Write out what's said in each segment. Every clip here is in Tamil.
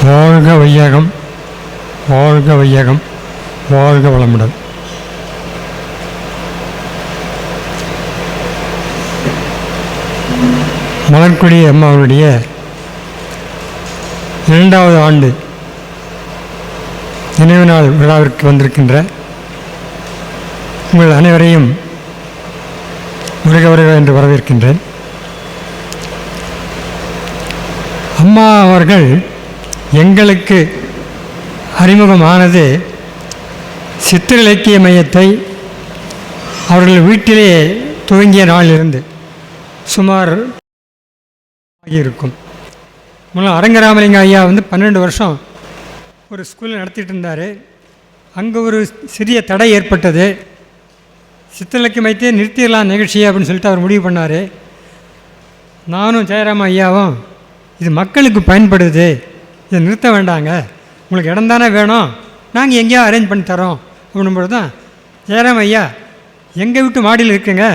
வாழ்க வையகம், வாழ்க வையகம், வாழ்க வளமுடன். மலர்கொடி அம்மாவுடைய 2வது ஆண்டு நினைவு நாள் விழாவிற்கு வந்திருக்கின்ற உங்கள் அனைவரையும் வருக வருக என்று வரவேற்கின்றேன். அம்மா அவர்கள் எங்களுக்கு அறிமுகமானது சித்திர இலக்கிய மையத்தை அவர்கள் வீட்டிலே துவங்கிய நாளிலிருந்து சுமார் ஆகியிருக்கும். முன்னால் அரங்கராமலிங்க ஐயா 12 வருஷம் ஒரு ஸ்கூலில் நடத்திட்டு இருந்தார். அங்கே ஒரு சிறிய தடை ஏற்பட்டது. சித்திர இலக்கிய மையத்தை நிறுத்திடலாம் நிகழ்ச்சியை அப்படின்னு சொல்லிட்டு அவர் முடிவு பண்ணார். நானும் ஜெயராம ஐயாவும் இது மக்களுக்கு பயன்படுது, இதை நிறுத்த வேண்டாங்க, உங்களுக்கு இடம் தானே வேணும், நாங்கள் எங்கேயோ அரேஞ்ச் பண்ணி தரோம் அப்படின்போது தான் ஜெயராம ஐயா எங்கள் வீட்டு மாடியில் இருக்குங்க,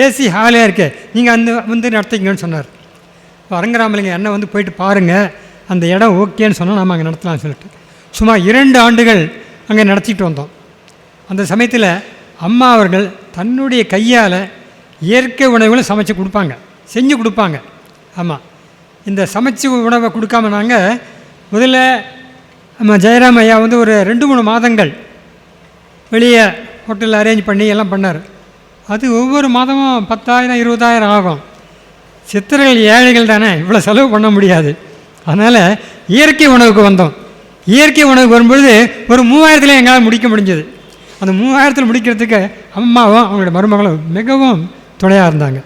ஏசி ஹாலியாக இருக்கு, நீங்கள் நடத்திங்கன்னு சொன்னார். இப்போ அரங்கராமலிங்க அண்ணன் போயிட்டு பாருங்கள், அந்த இடம் ஓகேன்னு சொன்னால் நம்ம அங்கே நடத்தலாம்னு சொல்லிட்டு சுமார் 2 ஆண்டுகள் அங்கே நடத்திட்டு வந்தோம். அந்த சமயத்தில் அம்மா அவர்கள் தன்னுடைய கையால் இயற்கை உணவுகளை சமைச்சு கொடுப்பாங்க, செஞ்சு கொடுப்பாங்க. ஆமாம், இந்த சமைச்சு உணவை கொடுக்காம நாங்கள் முதல்ல நம்ம ஜெயராம் ஐயா ஒரு 2-3 மாதங்கள் வெளியே ஹோட்டலில் அரேஞ்ச் பண்ணி எல்லாம் பண்ணார். அது ஒவ்வொரு மாதமும் 10,000 20,000 ஆகும். சித்தர்கள் ஏழைகள் தானே, இவ்வளோ செலவு பண்ண முடியாது. அதனால் இயற்கை உணவுக்கு வந்தோம். இயற்கை உணவுக்கு வரும்பொழுது ஒரு 3000 எங்களால் முடிக்க முடிஞ்சது. அந்த 3000 முடிக்கிறதுக்கு அம்மாவும் அவங்களுடைய மருமகளும் மிகவும் துணையாக இருந்தாங்க.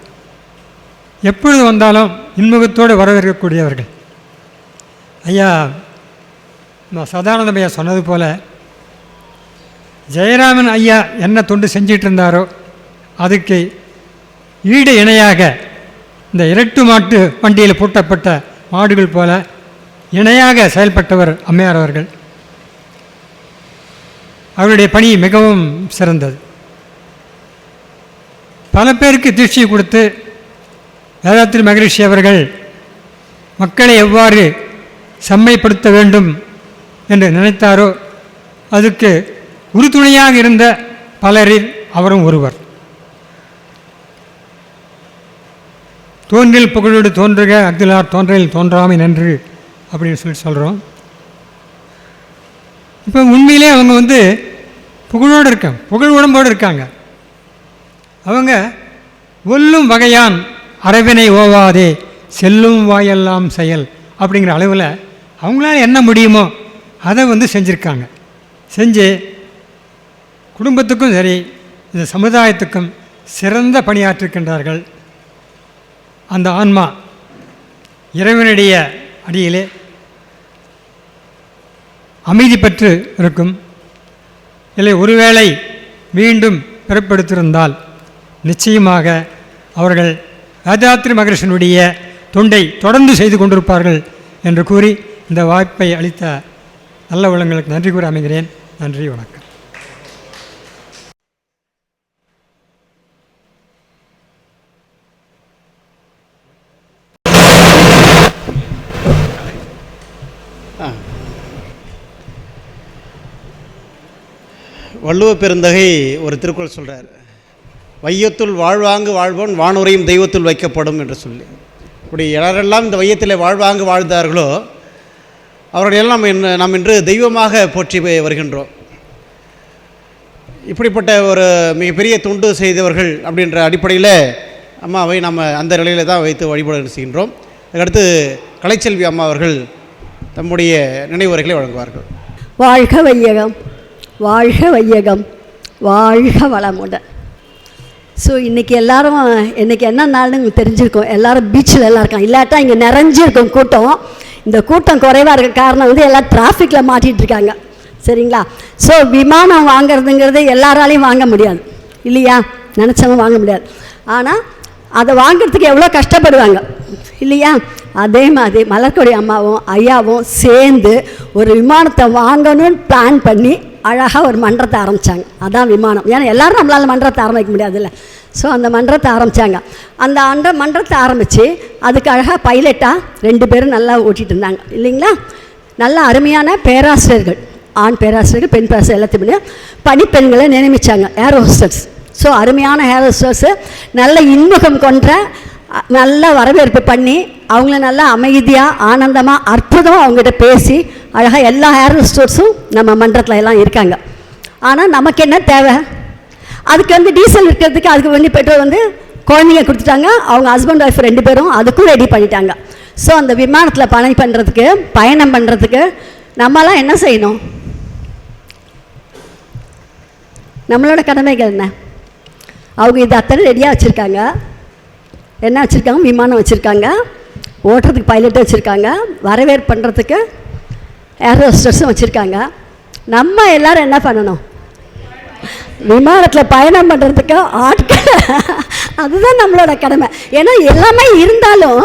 எப்பொழுது வந்தாலும் இன்முகத்தோடு வரவேற்கக்கூடியவர்கள். ஐயா சதானந்தம் ஐயா சொன்னது போல் ஜெயராமன் ஐயா என்ன தொண்டு செஞ்சிட்டு இருந்தாரோ அதுக்கு ஈடு இணையாக இந்த இரட்டு மாட்டு வண்டியில் பூட்டப்பட்ட மாடுகள் போல இணையாக செயல்பட்டவர் அம்மையார் அவர்கள். அவருடைய பணி மிகவும் சிறந்தது. பல பேருக்கு தீட்சை கொடுத்து வேதாத்ரி மகரிஷி அவர்கள் மக்களை எவ்வாறு செம்மைப்படுத்த வேண்டும் என்று நினைத்தாரோ அதுக்கு உறுதுணையாக இருந்த பலரில் அவரும் ஒருவர். தோன்றில் புகழோடு தோன்றுக அக்திலார் தோன்றலில் தோன்றாமை நன்று அப்படின்னு சொல்கிறோம். இப்போ உண்மையிலே அவங்க புகழோடு இருக்காங்க, புகழ் உடம்போடு இருக்காங்க. அவங்க ஒல்லும் வகையான் அரவினை ஓவாதே செல்லும் வாயெல்லாம் செயல் அப்படிங்கிற அளவில் அவங்களால என்ன முடியுமோ அதை செஞ்சுருக்காங்க. செஞ்சு குடும்பத்துக்கும் சரி இந்த சமுதாயத்துக்கும் சிறந்த பணியாற்றிருக்கின்றார்கள். அந்த ஆன்மா இறைவனுடைய அடியிலே அமைதி பெற்று இருக்கும். இல்லை ஒருவேளை மீண்டும் பிறப்பெடுத்திருந்தால் நிச்சயமாக அவர்கள் வேதாத்ரி மகரிஷனுடைய தொண்டை தொடர்ந்து செய்து கொண்டிருப்பார்கள் என்று கூறி இந்த வாய்ப்பை அளித்த நல்ல உள்ளங்களுக்கு நன்றி கூற அமைகிறேன். நன்றி, வணக்கம். வள்ளுவ பெருந்தகை ஒரு திருக்குறள் சொல்கிறார், வையத்துள் வாழ்வாங்கு வாழ்வோன் வானுரையும் தெய்வத்துள் வைக்கப்படும் என்று சொல்லி. இப்படி யாரெல்லாம் இந்த வையத்தில் வாழ்வாங்கு வாழ்ந்தார்களோ அவர்களெல்லாம் நாம் இன்று தெய்வமாக போற்றி வருகின்றோம். இப்படிப்பட்ட ஒரு மிகப்பெரிய தொண்டு செய்தவர்கள் அப்படின்ற அடிப்படையில் அம்மாவை நம்ம அந்த நிலையில் தான் வைத்து வழிபாடு செய்கின்றோம். அதுக்கடுத்து கலைச்செல்வி அம்மா அவர்கள் தம்முடைய நினைவுரைகளை வழங்குவார்கள். வாழ்க வையகம், வாழ்க வையகம், வாழ்க வளமுடன். ஸோ இன்றைக்கி எல்லோரும் இன்றைக்கி என்ன நாள்னு உங்களுக்கு தெரிஞ்சிருக்கும். எல்லோரும் பீச்சில் எல்லாம் இருக்காங்க, இல்லாட்டா இங்கே நிறைஞ்சிருக்கும் கூட்டம். இந்த கூட்டம் குறைவாக இருக்க காரணம் எல்லாம் டிராஃபிக்கில் மாட்டிகிட்ருக்காங்க, சரிங்களா? ஸோ விமானம் வாங்கிறதுங்கிறது எல்லாராலையும் வாங்க முடியாது இல்லையா, நினச்சவங்க வாங்க முடியாது. ஆனால் அதை வாங்கிறதுக்கு எவ்வளோ கஷ்டப்படுவாங்க இல்லையா? அதே மாதிரி மலர்கொடி அம்மாவும் ஐயாவும் சேர்ந்து ஒரு விமானத்தை வாங்கணும்னு பிளான் பண்ணி அழகாக ஒரு மன்றத்தை ஆரம்பித்தாங்க. அதான் விமானம். ஏன்னா எல்லோரும் நம்மளால் மன்றத்தை ஆரம்பிக்க முடியாதுல்ல. ஸோ அந்த மன்றத்தை ஆரம்பித்தாங்க. அந்த மன்றத்தை ஆரம்பித்து அதுக்கு அழகாக பைலட்டாக 2 பேரும் நல்லா ஓட்டிகிட்டு இருந்தாங்க இல்லைங்களா? நல்ல அருமையான பேராசிரியர்கள், ஆண் பேராசிரியர்கள், பெண் பேராசிரியர் எல்லாத்தையுமே பணிப்பெண்களை நியமித்தாங்க ஏர் ஹோஸ்டர்ஸ். ஸோ அருமையான ஏர் ஹோஸ்டர்ஸு நல்ல இன்முகம் கொன்ற நல்ல வரவேற்பு பண்ணி அவங்கள நல்லா அமைதியாக ஆனந்தமாக அற்புதமாக அவங்ககிட்ட பேசி அழகாக எல்லா ஏர் ஹோஸ்டர்ஸும் நம்ம மன்றத்தில் எல்லாம் இருக்காங்க. ஆனால் நமக்கு என்ன தேவை? அதுக்கு வந்து டீசல் இருக்கிறதுக்கு அதுக்கு வேண்டி பெட்ரோல் வந்து குழந்தைங்க கொடுத்துட்டாங்க. அவங்க ஹஸ்பண்ட் ஒய்ஃப் 2 பேரும் அதுக்கும் ரெடி பண்ணிட்டாங்க. ஸோ அந்த விமானத்தில் பயணம் பண்ணுறதுக்கு நம்மளாம் என்ன செய்யணும்? நம்மளோட கடமைகள் என்ன? அவங்க இது அத்தனை ரெடியாக வச்சுருக்காங்க. என்ன வச்சுருக்காங்க? விமானம் வச்சுருக்காங்க, ஓட்டுறதுக்கு பைலட்டு வச்சுருக்காங்க, வரவேற்பு பண்ணுறதுக்கு ஏர் ஹோஸ்டர்ஸும் வச்சுருக்காங்க. நம்ம எல்லோரும் என்ன பண்ணணும்? விமானத்தில் பயணம் பண்ணுறதுக்கு ஆட்கள், அதுதான் நம்மளோட கடமை. ஏன்னா எல்லாமே இருந்தாலும்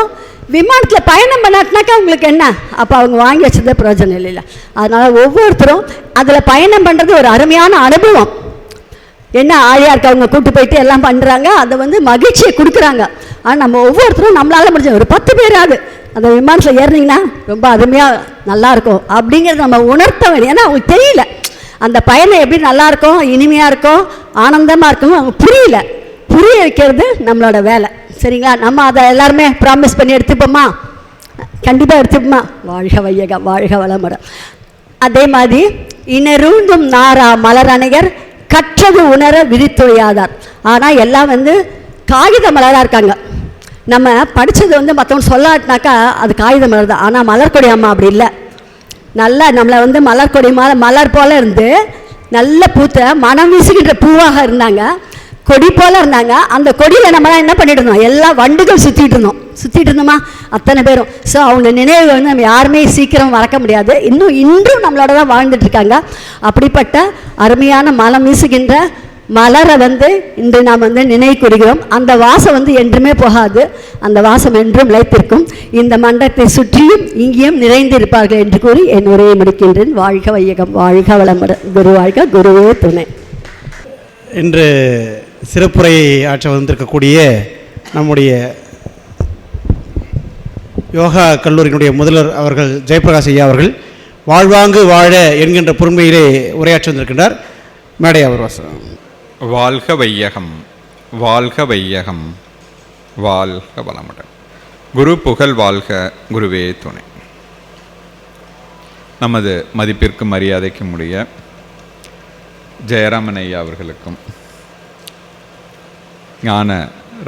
விமானத்தில் பயணம் பண்ணாட்டினாக்கா அவங்களுக்கு என்ன? அப்போ அவங்க வாங்கி வச்சதே பிரயோஜனம் இல்லைல்ல. அதனால் ஒவ்வொருத்தரும் அதில் பயணம் பண்ணுறது ஒரு அருமையான அனுபவம். என்ன ஆயாருக்கு அவங்க கூப்பிட்டு போயிட்டு எல்லாம் பண்ணுறாங்க, அதை வந்து மகிழ்ச்சியை கொடுக்குறாங்க. ஆனால் நம்ம ஒவ்வொருத்தரும் நம்மளால் முடிஞ்ச ஒரு 10 பேராது அந்த விமானத்தில் ஏறினீங்கன்னா ரொம்ப அருமையாக நல்லாயிருக்கும் அப்படிங்கிறது நம்ம உணர்த்த வேண்டிய. ஏன்னா அவங்களுக்கு தெரியல அந்த பயணம் எப்படி நல்லாயிருக்கும், இனிமையாக இருக்கும், ஆனந்தமாக இருக்கும், அவங்க புரிய வைக்கிறது நம்மளோட வேலை. சரிங்களா? நம்ம அதை எல்லாருமே ப்ராமிஸ் பண்ணி எடுத்துப்போமா? கண்டிப்பாக எடுத்துப்போமா? வாழ்க வையகம், வாழ்க வளமுடன். அதே மாதிரி இனருந்தும் நாரா மலரணையர் கற்றது உணர விரித்துவையாதார். ஆனால் எல்லாம் வந்து காகித மலராக இருக்காங்க. நம்ம படித்தது வந்து மற்றவங்க சொல்லாட்டினாக்கா அது காகித மலர் தான். ஆனால் மலர்கொடி அம்மா அப்படி இல்லை. நல்லா நம்மளை வந்து மலர்கொடி மலர் போல் இருந்து நல்ல பூத்த மனம் வீசுகின்ற பூவாக இருந்தாங்க, கொடி போல் இருந்தாங்க. அந்த கொடியில் நம்மளாம் என்ன பண்ணிட்டு இருந்தோம்? எல்லா வண்டுகள் சுற்றிட்டு இருந்தோமா அத்தனை பேரும். ஸோ அவங்க நினைவு வந்து நம்ம யாருமே சீக்கிரம் மறக்க முடியாது. இன்றும் நம்மளோட தான் வாழ்ந்துட்டுருக்காங்க. அப்படிப்பட்ட அருமையான மனம் வீசுகின்ற மலரை வந்து இன்று நாம் வந்து நினைவு கூறுகிறோம். அந்த வாசம் வந்து என்றுமே போகாது, அந்த வாசம் என்றும் நிலைத்திருக்கும். இந்த மன்றத்தை சுற்றியும் இங்கேயும் நிறைந்திருப்பார்கள் என்று கூறி என் உரையை முடிக்கின்றேன். வாழ்க வையகம், வாழ்க வளமுடன். குரு வாழ்க, குருவே துணை. இன்று சிறப்புரையை ஆற்ற வந்திருக்கக்கூடிய நம்முடைய யோகா கல்லூரியினுடைய முதல்வர் அவர்கள் ஜெயபிரகாஷ் ஐயா அவர்கள் வாழ்வாங்கு வாழ என்கின்ற பொறுமையிலே உரையாற்றி வந்திருக்கின்றார். மேடை அவர் வாசகம். வாழ்க வையகம், வாழ்க வையகம், வாழ்க வளமுடன். குரு புகழ் வாழ்க, குருவே துணை. நமது மதிப்பிற்கு மரியாதைக்கும் உடைய ஜெயராமன் ஐயா அவர்களுக்கும் ஞான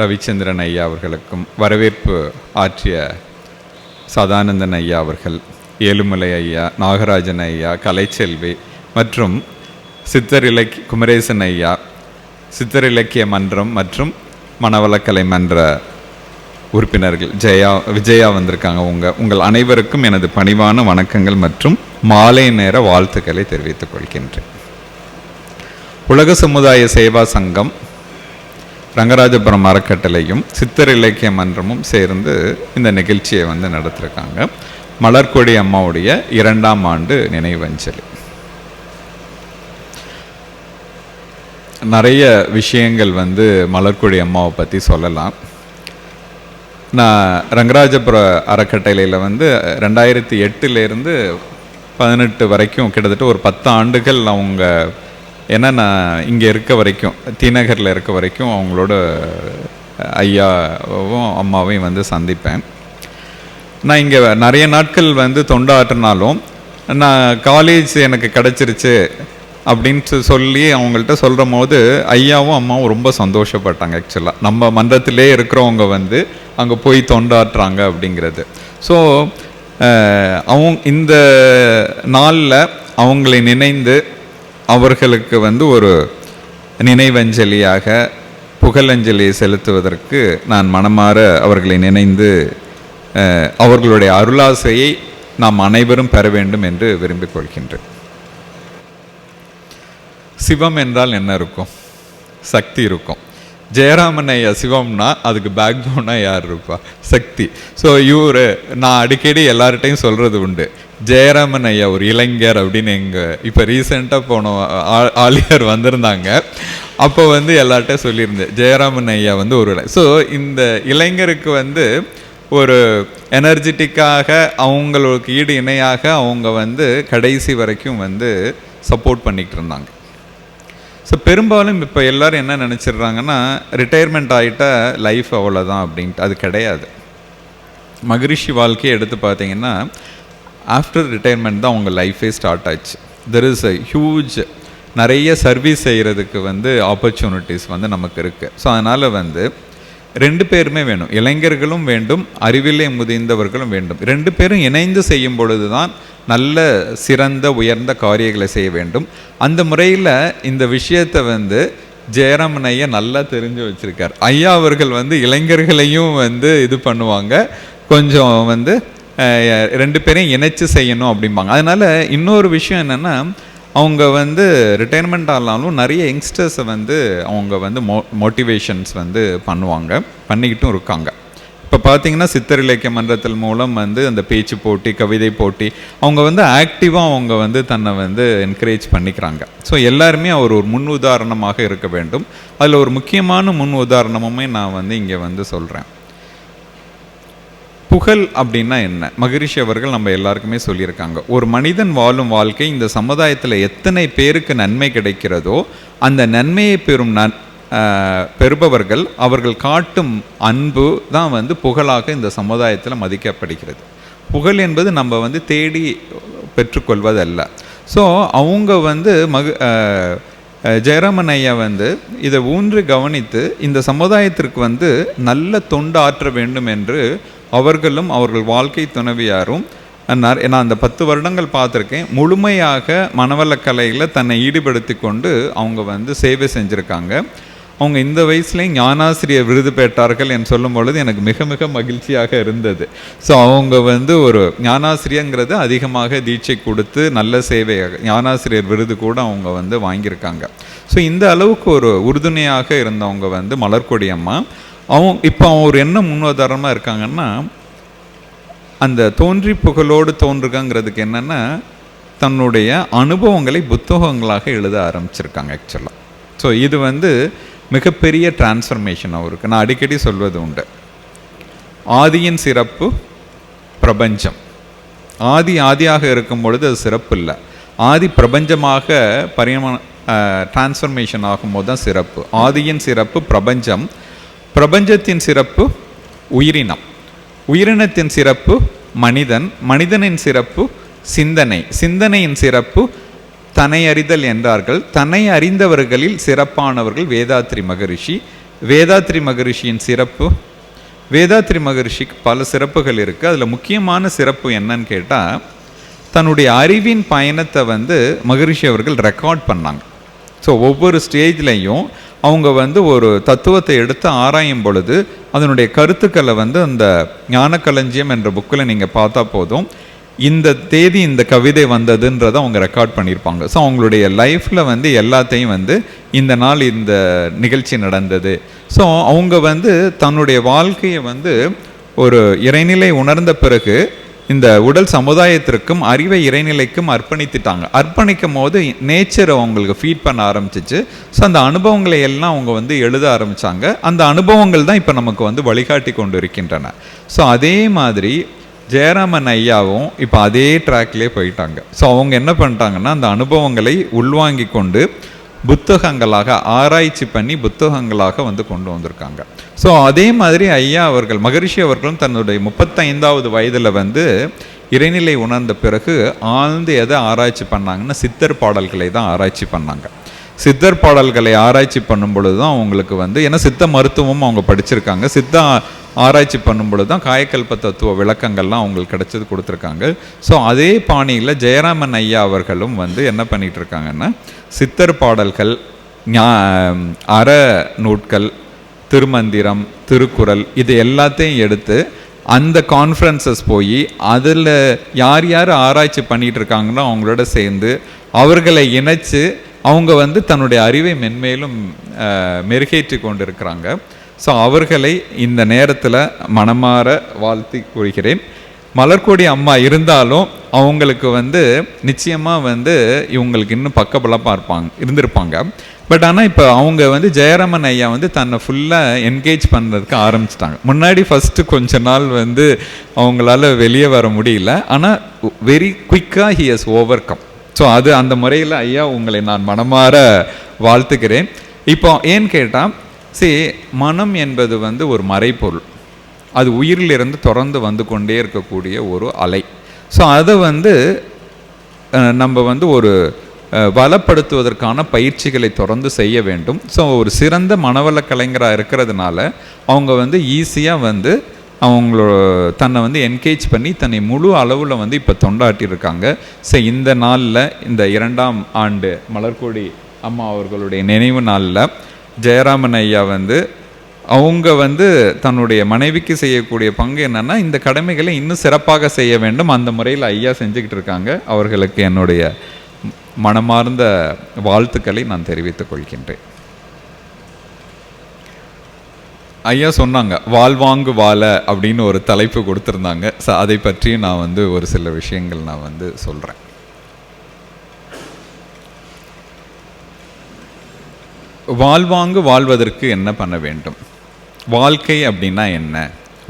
ரவிச்சந்திரன் ஐயா அவர்களுக்கும் வரவேற்பு ஆற்றிய சதானந்தன் ஐயா அவர்கள், ஏழுமலை ஐயா, நாகராஜன் ஐயா, கலைச்செல்வி மற்றும் குமரேசன் ஐயா, சித்தர் இலக்கிய மன்றம் மற்றும் மனவளக்கலை மன்ற உறுப்பினர்கள் விஜயா வந்திருக்காங்க. உங்கள் அனைவருக்கும் எனது பணிவான வணக்கங்கள் மற்றும் மாலை நேர வாழ்த்துக்களை தெரிவித்துக் கொள்கின்றேன். உலக சமுதாய சேவா சங்கம், ரங்கராஜபுரம் அறக்கட்டளையும் சித்தர் இலக்கிய மன்றமும் சேர்ந்து இந்த நிகழ்ச்சியை வந்து நடத்திருக்காங்க. மலர்கொடி அம்மாவுடைய 2ஆம் ஆண்டு நினைவஞ்சலி. நிறைய விஷயங்கள் வந்து மலர்கொடி அம்மாவை பற்றி சொல்லலாம். நான் ரங்கராஜபுர அறக்கட்டளையில் வந்து 2008 18 வரைக்கும் கிட்டத்தட்ட ஒரு 10 ஆண்டுகள் அவங்க ஏன்னா நான் இங்கே இருக்க வரைக்கும் தீநகரில் இருக்க வரைக்கும் அவங்களோட ஐயாவும் அம்மாவையும் வந்து சந்திப்பேன். நான் இங்கே நிறைய நாட்கள் வந்து தொண்டாற்றினாலும் நான் காலேஜ் எனக்கு கிடச்சிருச்சு அப்படின்னு சொல்லி அவங்கள்ட்ட சொல்கிற போது ஐயாவும் அம்மாவும் ரொம்ப சந்தோஷப்பட்டாங்க. ஆக்சுவலாக நம்ம மன்றத்திலே இருக்கிறவங்க வந்து அங்கே போய் தொண்டாற்றுறாங்க அப்படிங்கிறது. ஸோ இந்த நாளில் அவங்களை நினைந்து அவர்களுக்கு வந்து ஒரு நினைவஞ்சலியாக புகழஞ்சலியை செலுத்துவதற்கு நான் மனமாற அவர்களை நினைந்து அவர்களுடைய அருளாசையை நாம் அனைவரும் பெற வேண்டும் என்று விரும்பிக் கொள்கின்றேன். சிவம் என்றால் என்ன இருக்கும்? சக்தி இருக்கும். ஜெயராமன் ஐயா சிவம்னா அதுக்கு பேக் போனாக யார் இருப்பா? சக்தி. ஸோ நான் அடிக்கடி எல்லார்ட்டையும் சொல்கிறது உண்டு, ஜெயராமன் ஐயா ஒரு இளைஞர் அப்படின்னு. இப்போ ரீசெண்டாக போன ஆலியார் வந்திருந்தாங்க, அப்போ வந்து எல்லார்ட்டையும் சொல்லியிருந்தேன் ஜெயராமன் ஐயா வந்து ஒரு ஸோ இந்த இளைஞருக்கு வந்து ஒரு எனர்ஜெட்டிக்காக அவங்களுக்கு ஈடு இணையாக அவங்க வந்து கடைசி வரைக்கும் வந்து சப்போர்ட் பண்ணிக்கிட்டு இருந்தாங்க. ஸோ பெரும்பாலும் இப்போ எல்லோரும் என்ன நினச்சிடுறாங்கன்னா, ரிட்டையர்மெண்ட் ஆகிட்ட லைஃப் அவ்வளோதான் அப்படின்ட்டு. அது கிடையாது. மகரிஷி வாழ்க்கையை எடுத்து பார்த்தீங்கன்னா ஆஃப்டர் ரிட்டையர்மெண்ட் தான் அவங்க லைஃபே ஸ்டார்ட் ஆச்சு. தெர் இஸ் அ ஹியூஜ் நிறைய சர்வீஸ் செய்கிறதுக்கு வந்து ஆப்பர்ச்சுனிட்டிஸ் வந்து நமக்கு இருக்குது. ஸோ அதனால் வந்து 2 பேருமே வேணும், இளைஞர்களும் வேண்டும், அறிவிலே முதிர்ந்தவர்களும் வேண்டும். 2 பேரும் இணைந்து செய்யும் பொழுது தான் நல்ல சிறந்த உயர்ந்த காரியங்களை செய்ய வேண்டும். அந்த முறையில் இந்த விஷயத்தை வந்து ஜெயராமன் ஐயா நல்லா தெரிஞ்சு வச்சுருக்கார். ஐயா அவர்கள் வந்து இளைஞர்களையும் வந்து இது பண்ணுவாங்க, கொஞ்சம் வந்து 2 பேரையும் இணைச்சு செய்யணும் அப்படிம்பாங்க. அதனால் இன்னொரு விஷயம் என்னென்னா, அவங்க வந்து ரிட்டையர்மெண்ட் ஆனாலும் நிறைய யங்ஸ்டர்ஸை வந்து அவங்க வந்து மோட்டிவேஷன்ஸ் வந்து பண்ணுவாங்க, பண்ணிக்கிட்டும் இருக்காங்க. இப்போ பார்த்தீங்கன்னா சித்தர் இலக்கிய மன்றத்தில் மூலம் வந்து அந்த பேச்சு போட்டி, கவிதை போட்டி, அவங்க வந்து ஆக்டிவாக அவங்க வந்து தன்னை வந்து என்கரேஜ் பண்ணிக்கிறாங்க. ஸோ எல்லாருமே அவர் ஒரு முன் உதாரணமாக இருக்க வேண்டும். அதில் ஒரு முக்கியமான முன் உதாரணமுமே நான் வந்து இங்கே வந்து சொல்கிறேன். புகழ் அப்படின்னா என்ன? மகரிஷி அவர்கள் நம்ம எல்லாருக்குமே சொல்லியிருக்காங்க, ஒரு மனிதன் வாழும் வாழ்க்கை இந்த சமுதாயத்தில் எத்தனை பேருக்கு நன்மை கிடைக்கிறதோ அந்த நன்மையை பெறுபவர்கள் அவர்கள் காட்டும் அன்பு தான் வந்து புகழாக இந்த சமுதாயத்தில் மதிக்கப்படுகிறது. புகழ் என்பது நம்ம வந்து தேடி பெற்றுக்கொள்வதல்ல. ஸோ அவங்க வந்து ஜெயராமன் ஐயா வந்து இதை ஊன்றி கவனித்து இந்த சமுதாயத்திற்கு வந்து நல்ல தொண்டு ஆற்ற வேண்டும் என்று அவர்களும் அவர்கள் வாழ்க்கை துணைவியாரும், நான் அந்த 10 வருடங்கள் பார்த்துருக்கேன், முழுமையாக மனவளக்கலையில் தன்னை ஈடுபடுத்தி கொண்டு அவங்க வந்து சேவை செஞ்சுருக்காங்க. அவங்க இந்த வயசுலேயும் ஞானாசிரியர் விருது பெற்றார்கள் என்று சொல்லும் பொழுது எனக்கு மிக மிக மகிழ்ச்சியாக இருந்தது. ஸோ அவங்க வந்து ஒரு ஞானாசிரியங்கிறது அதிகமாக தீட்சை கொடுத்து நல்ல சேவையாக ஞானாசிரியர் விருது கூட அவங்க வந்து வாங்கியிருக்காங்க. ஸோ இந்த அளவுக்கு ஒரு உறுதுணையாக இருந்தவங்க வந்து மலர்கொடி அம்மா. இப்போ ஒரு என்ன முன்னுதாரணமாக இருக்காங்கன்னா, அந்த தோன்றி புகழோடு தோன்றுகங்கிறதுக்கு என்னென்னா தன்னுடைய அனுபவங்களை புத்தகங்களாக எழுத ஆரம்பிச்சிருக்காங்க ஆக்சுவலாக. ஸோ இது வந்து மிகப்பெரிய டிரான்ஸ்ஃபர்மேஷன் அவருக்கு. நான் அடிக்கடி சொல்வது உண்டு, ஆதியின் சிறப்பு பிரபஞ்சம். ஆதியாக இருக்கும் பொழுது அது சிறப்பு இல்லை, ஆதி பிரபஞ்சமாக டிரான்ஸ்ஃபர்மேஷன் ஆகும்போது தான் சிறப்பு. ஆதியின் சிறப்பு பிரபஞ்சம், பிரபஞ்சத்தின் சிறப்பு உயிரினம், உயிரினத்தின் சிறப்பு மனிதன், மனிதனின் சிறப்பு சிந்தனை, சிந்தனையின் சிறப்பு தன்னை அறிதல் என்றார்கள். தன்னை அறிந்தவர்களில் சிறப்பானவர்கள் வேதாத்ரி மகரிஷி. வேதாத்ரி மகரிஷியின் சிறப்பு, வேதாத்ரி மகரிஷிக்கு பல சிறப்புகள் இருக்குது. அதில் முக்கியமான சிறப்பு என்னன்னு கேட்டால், தன்னுடைய அறிவின் பயணத்தை வந்து மகரிஷி அவர்கள் ரெக்கார்ட் பண்ணாங்க. ஸோ ஒவ்வொரு ஸ்டேஜ்லேயும் அவங்க வந்து ஒரு தத்துவத்தை எடுத்து ஆராயும் பொழுது அதனுடைய கருத்துக்களை வந்து அந்த ஞானக்களஞ்சியம் என்ற புக்கில் நீங்கள் பார்த்தா போதும், இந்த தேதி இந்த கவிதை வந்ததுன்றதை அவங்க ரெக்கார்ட் பண்ணியிருப்பாங்க. ஸோ அவங்களுடைய லைஃப்பில் வந்து எல்லாத்தையும் வந்து இந்த நாள் இந்த நிகழ்ச்சி நடந்தது. ஸோ அவங்க வந்து தன்னுடைய வாழ்க்கையை வந்து ஒரு இறைநிலை உணர்ந்த பிறகு இந்த உடல் சமுதாயத்திற்கும் அறிவை இறைநிலைக்கும் அர்ப்பணித்துட்டாங்க. அர்ப்பணிக்கும் போது நேச்சரை அவங்களுக்கு ஃபீட் பண்ண ஆரம்பிச்சிச்சு. ஸோ அந்த அனுபவங்களை எல்லாம் அவங்க வந்து எழுத ஆரம்பித்தாங்க. அந்த அனுபவங்கள் தான் இப்போ நமக்கு வந்து வழிகாட்டி கொண்டு இருக்கின்றன. ஸோ அதே மாதிரி ஜெயராமன் ஐயாவும் இப்போ அதே ட்ராக்லேயே போயிட்டாங்க. ஸோ அவங்க என்ன பண்ணிட்டாங்கன்னா, அந்த அனுபவங்களை உள்வாங்கி கொண்டு புத்தகங்களாக ஆராய்ச்சி பண்ணி புத்தகங்களாக வந்து கொண்டு வந்திருக்காங்க. ஸோ அதே மாதிரி ஐயா அவர்கள் மகரிஷி அவர்களும் தன்னுடைய 35வது வயதில் வந்து இறைநிலை உணர்ந்த பிறகு ஆழ்ந்து எதை ஆராய்ச்சி பண்ணாங்கன்னா, சித்தர் பாடல்களை தான் ஆராய்ச்சி பண்ணாங்க. சித்தர் பாடல்களை ஆராய்ச்சி பண்ணும் பொழுது தான் அவங்களுக்கு வந்து, ஏன்னா சித்த மருத்துவமும் அவங்க படிச்சிருக்காங்க, சித்த ஆராய்ச்சி பண்ணும் பொழுது தான் காயக்கல்ப தத்துவ விளக்கங்கள்லாம் அவங்களுக்கு கிடைச்சது கொடுத்துருக்காங்க. ஸோ அதே பாணியில் ஜெயராமன் ஐயா அவர்களும் வந்து என்ன பண்ணிகிட்டு இருக்காங்கன்னா, சித்தர் பாடல்கள், அற நூட்கள், திருமந்திரம், திருக்குறள், இது எல்லாத்தையும் எடுத்து அந்த கான்ஃபரன்சஸ் போய் அதில் யார் யார் ஆராய்ச்சி பண்ணிகிட்டு இருக்காங்களோ அவங்களோட சேர்ந்து அவர்களை இணைச்சு அவங்க வந்து தன்னுடைய அறிவை மென்மேலும் மெருகேற்றி கொண்டு இருக்கிறாங்க. ஸோ அவர்களை இந்த நேரத்தில் மனமாற வாழ்த்தி கூறுகிறேன். மலர்கொடி அம்மா இருந்தாலும் அவங்களுக்கு வந்து நிச்சயமாக வந்து இவங்களுக்கு இன்னும் பக்கபலமாக இருந்திருப்பாங்க. பட் ஆனால் இப்போ அவங்க வந்து ஜெயராமன் ஐயா வந்து தன்னை ஃபுல்லாக என்கேஜ் பண்ணுறதுக்கு ஆரம்பிச்சிட்டாங்க. முன்னாடி ஃபஸ்ட்டு கொஞ்ச நாள் வந்து அவங்களால வெளியே வர முடியல, ஆனால் வெரி குயிக்காக he has over come. So அது அந்த முறையில் ஐயா உங்களை நான் மனமாற வாழ்த்துக்கிறேன். இப்போ ஏன்னு கேட்டால், மனம் என்பது வந்து ஒரு மறைப்பொருள், அது உயிரிலிருந்து தொடர்ந்து வந்து கொண்டே இருக்கக்கூடிய ஒரு அலை. ஸோ அதை வந்து நம்ம வந்து ஒரு பலப்படுத்துவதற்கான பயிற்சிகளை தொடர்ந்து செய்ய வேண்டும். ஸோ ஒரு சிறந்த மனவள கலைஞராக இருக்கிறதுனால அவங்க வந்து ஈஸியாக வந்து அவங்களோட தன்னை வந்து என்கேஜ் பண்ணி தன்னை முழு அளவில் வந்து இப்போ தொண்டாட்டியிருக்காங்க. ஸோ இந்த நாளில், இந்த 2ஆம் ஆண்டு மலர்கொடி அம்மா அவர்களுடைய நினைவு நாளில் ஜெயராமன் ஐயா வந்து அவங்க வந்து தன்னுடைய மனைவிக்கு செய்யக்கூடிய பங்கு என்னென்னா, இந்த கடமைகளை இன்னும் சிறப்பாக செய்ய வேண்டும். அந்த முறையில் ஐயா செஞ்சுக்கிட்டு இருக்காங்க. அவர்களுக்கு என்னுடைய மனமார்ந்த வாழ்த்துக்களை நான் தெரிவித்துக் கொள்கின்றேன். ஐயா சொன்னாங்க வாழ்வாங்கு வாழ அப்படின்னு ஒரு தலைப்பு கொடுத்துருந்தாங்க. ஸோ அதை பற்றி நான் வந்து ஒரு சில விஷயங்கள் நான் வந்து சொல்கிறேன். வாழ்வாங்கு வாழ்வதற்கு என்ன பண்ண வேண்டும்? வாழ்க்கை அப்படின்னா என்ன?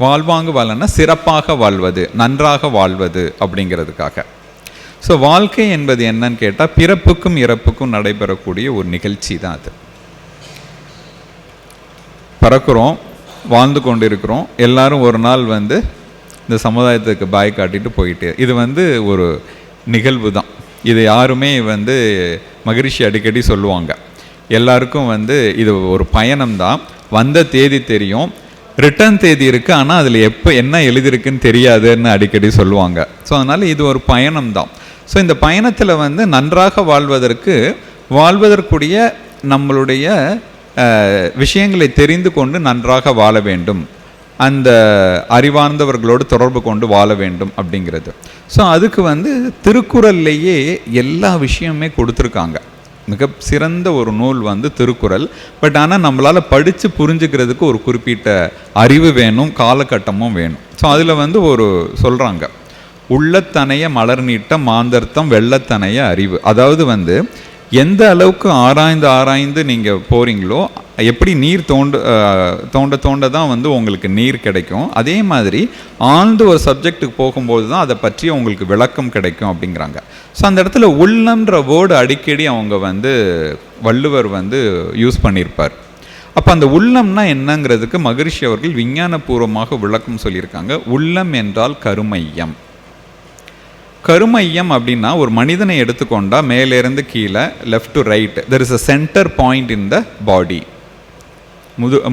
வாழ்வாங்கு வாழன்னா சிறப்பாக வாழ்வது, நன்றாக வாழ்வது அப்படிங்கிறதுக்காக. ஸோ வாழ்க்கை என்பது என்னன்னு கேட்டால், பிறப்புக்கும் இறப்புக்கும் நடைபெறக்கூடிய ஒரு நிகழ்ச்சி தான் அது. பறக்கிறோம், வாழ்ந்து கொண்டு இருக்கிறோம், எல்லாரும் ஒரு நாள் வந்து இந்த சமுதாயத்துக்கு பாய் காட்டிட்டு போயிட்டு, இது வந்து ஒரு நிகழ்வு தான். இது யாருமே வந்து மகரிஷி அடிக்கடி சொல்லுவாங்க, எல்லாருக்கும் வந்து இது ஒரு பயணம்தான். வந்த தேதி தெரியும், ரிட்டர்ன் தேதி இருக்குது, ஆனால் அதில் எப்போ என்ன எழுதியிருக்குன்னு தெரியாதுன்னு அடிக்கடி சொல்லுவாங்க. ஸோ அதனால் இது ஒரு பயணம்தான். ஸோ இந்த பயணத்தில் வந்து நன்றாக வாழ்வதற்குரிய நம்மளுடைய விஷயங்களை தெரிந்து கொண்டு நன்றாக வாழ வேண்டும், அந்த அறிவார்ந்தவர்களோடு தொடர்பு கொண்டு வாழ வேண்டும் அப்படிங்கிறது. ஸோ அதுக்கு வந்து திருக்குறள்லேயே எல்லா விஷயமே கொடுத்துருக்காங்க. மிக சிறந்த ஒரு நூல் வந்து திருக்குறள். பட் ஆனால் நம்மளால் படித்து புரிஞ்சுக்கிறதுக்கு ஒரு குறிப்பிட்ட அறிவு வேணும், காலகட்டமும் வேணும். ஸோ அதில் வந்து ஒரு சொல்கிறாங்க, உள்ளத்தனைய மலர் நீட்ட மாந்தர்த்தம் வெள்ளத்தனைய அறிவு. அதாவது வந்து எந்த அளவுக்கு ஆராய்ந்து நீங்கள் போகிறீங்களோ, எப்படி நீர் தோண்ட தான் வந்து உங்களுக்கு நீர் கிடைக்கும். அதே மாதிரி ஆழ்ந்து ஒரு சப்ஜெக்டுக்கு போகும்போது தான் அதை பற்றி உங்களுக்கு விளக்கம் கிடைக்கும் அப்படிங்கிறாங்க. ஸோ அந்த இடத்துல உள்ளம்ன்ற வேர்டு அடிக்கடி அவங்க வந்து வள்ளுவர் வந்து யூஸ் பண்ணியிருப்பார். அப்போ அந்த உள்ளம்னா என்னங்கிறதுக்கு மகரிஷி அவர்கள் விஞ்ஞானபூர்வமாக விளக்கம் சொல்லியிருக்காங்க. உள்ளம் என்றால் கருமையம். கருமையம் அப்படின்னா ஒரு மனிதனை எடுத்துக்கொண்டா மேலேருந்து கீழே, left to right, there is a centre point in the body.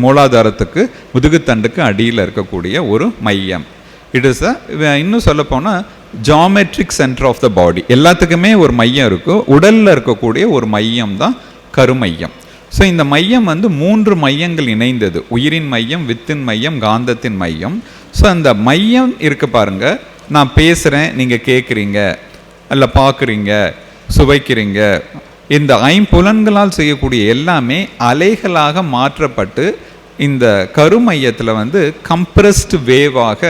மூலாதாரத்துக்கு முதுகுத்தண்டுக்கு அடியில் இருக்கக்கூடிய ஒரு மையம். இட் இஸ் இன்னும் சொல்லப்போனால் geometric centre of the body. எல்லாத்துக்குமே ஒரு மையம் இருக்கும். உடலில் இருக்கக்கூடிய ஒரு மையம் தான் கருமையம். ஸோ இந்த மையம் வந்து 3 மையங்கள் இணைந்தது. உயிரின் மையம், வித்தின் மையம், காந்தத்தின் மையம். ஸோ அந்த மையம் இருக்கு பாருங்க, நான் பேசுகிறேன், நீங்கள் கேட்குறீங்க, இல்லை பார்க்குறீங்க, சுவைக்கிறீங்க. இந்த ஐம்புலன்களால் செய்யக்கூடிய எல்லாமே அலைகளாக மாற்றப்பட்டு இந்த கருமையத்தில் வந்து கம்ப்ரஸ்டு வேவாக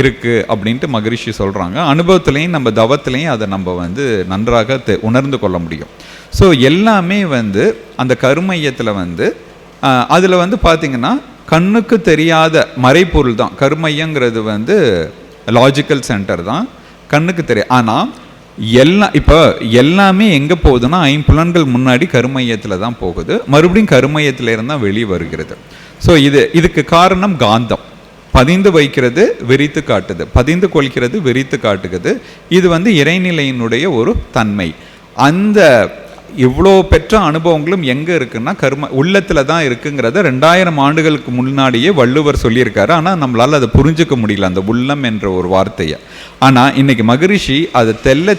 இருக்குது அப்படின்ட்டு மகரிஷி சொல்கிறாங்க. அனுபவத்துலேயும் நம்ம தவத்துலேயும் அதை நம்ம வந்து நன்றாக உணர்ந்து கொள்ள முடியும். ஸோ எல்லாமே வந்து அந்த கருமையத்தில் வந்து அதில் வந்து பார்த்திங்கன்னா கண்ணுக்கு தெரியாத மறைப்பொருள் தான். கருமையங்கிறது வந்து லாஜிக்கல் சென்டர் தான், கண்ணுக்கு தெரியும். ஆனால் இப்போ எல்லாமே எங்கே போகுதுன்னா ஐம்புலன்கள் முன்னாடி கருமையத்தில் தான் போகுது, மறுபடியும் கருமையத்தில் இருந்தால் வெளியே வருகிறது. ஸோ இதுக்கு காரணம் காந்தம். பதிந்து வைக்கிறது, விரித்து காட்டுது, பதிந்து கொள்கிறது, விரித்து காட்டுகிறது. இது வந்து இறைநிலையினுடைய ஒரு தன்மை. அந்த இவ்வளோ பெற்ற அனுபவங்களும் எங்கே இருக்குன்னா உள்ளத்தில் தான் இருக்குங்கிறத 2000 ஆண்டுகளுக்கு முன்னாடியே வள்ளுவர் சொல்லியிருக்காரு. ஆனால் நம்மளால் அதை புரிஞ்சுக்க முடியல, அந்த உள்ளம் என்ற ஒரு வார்த்தையை. ஆனால் இன்னைக்கு மகரிஷி அதை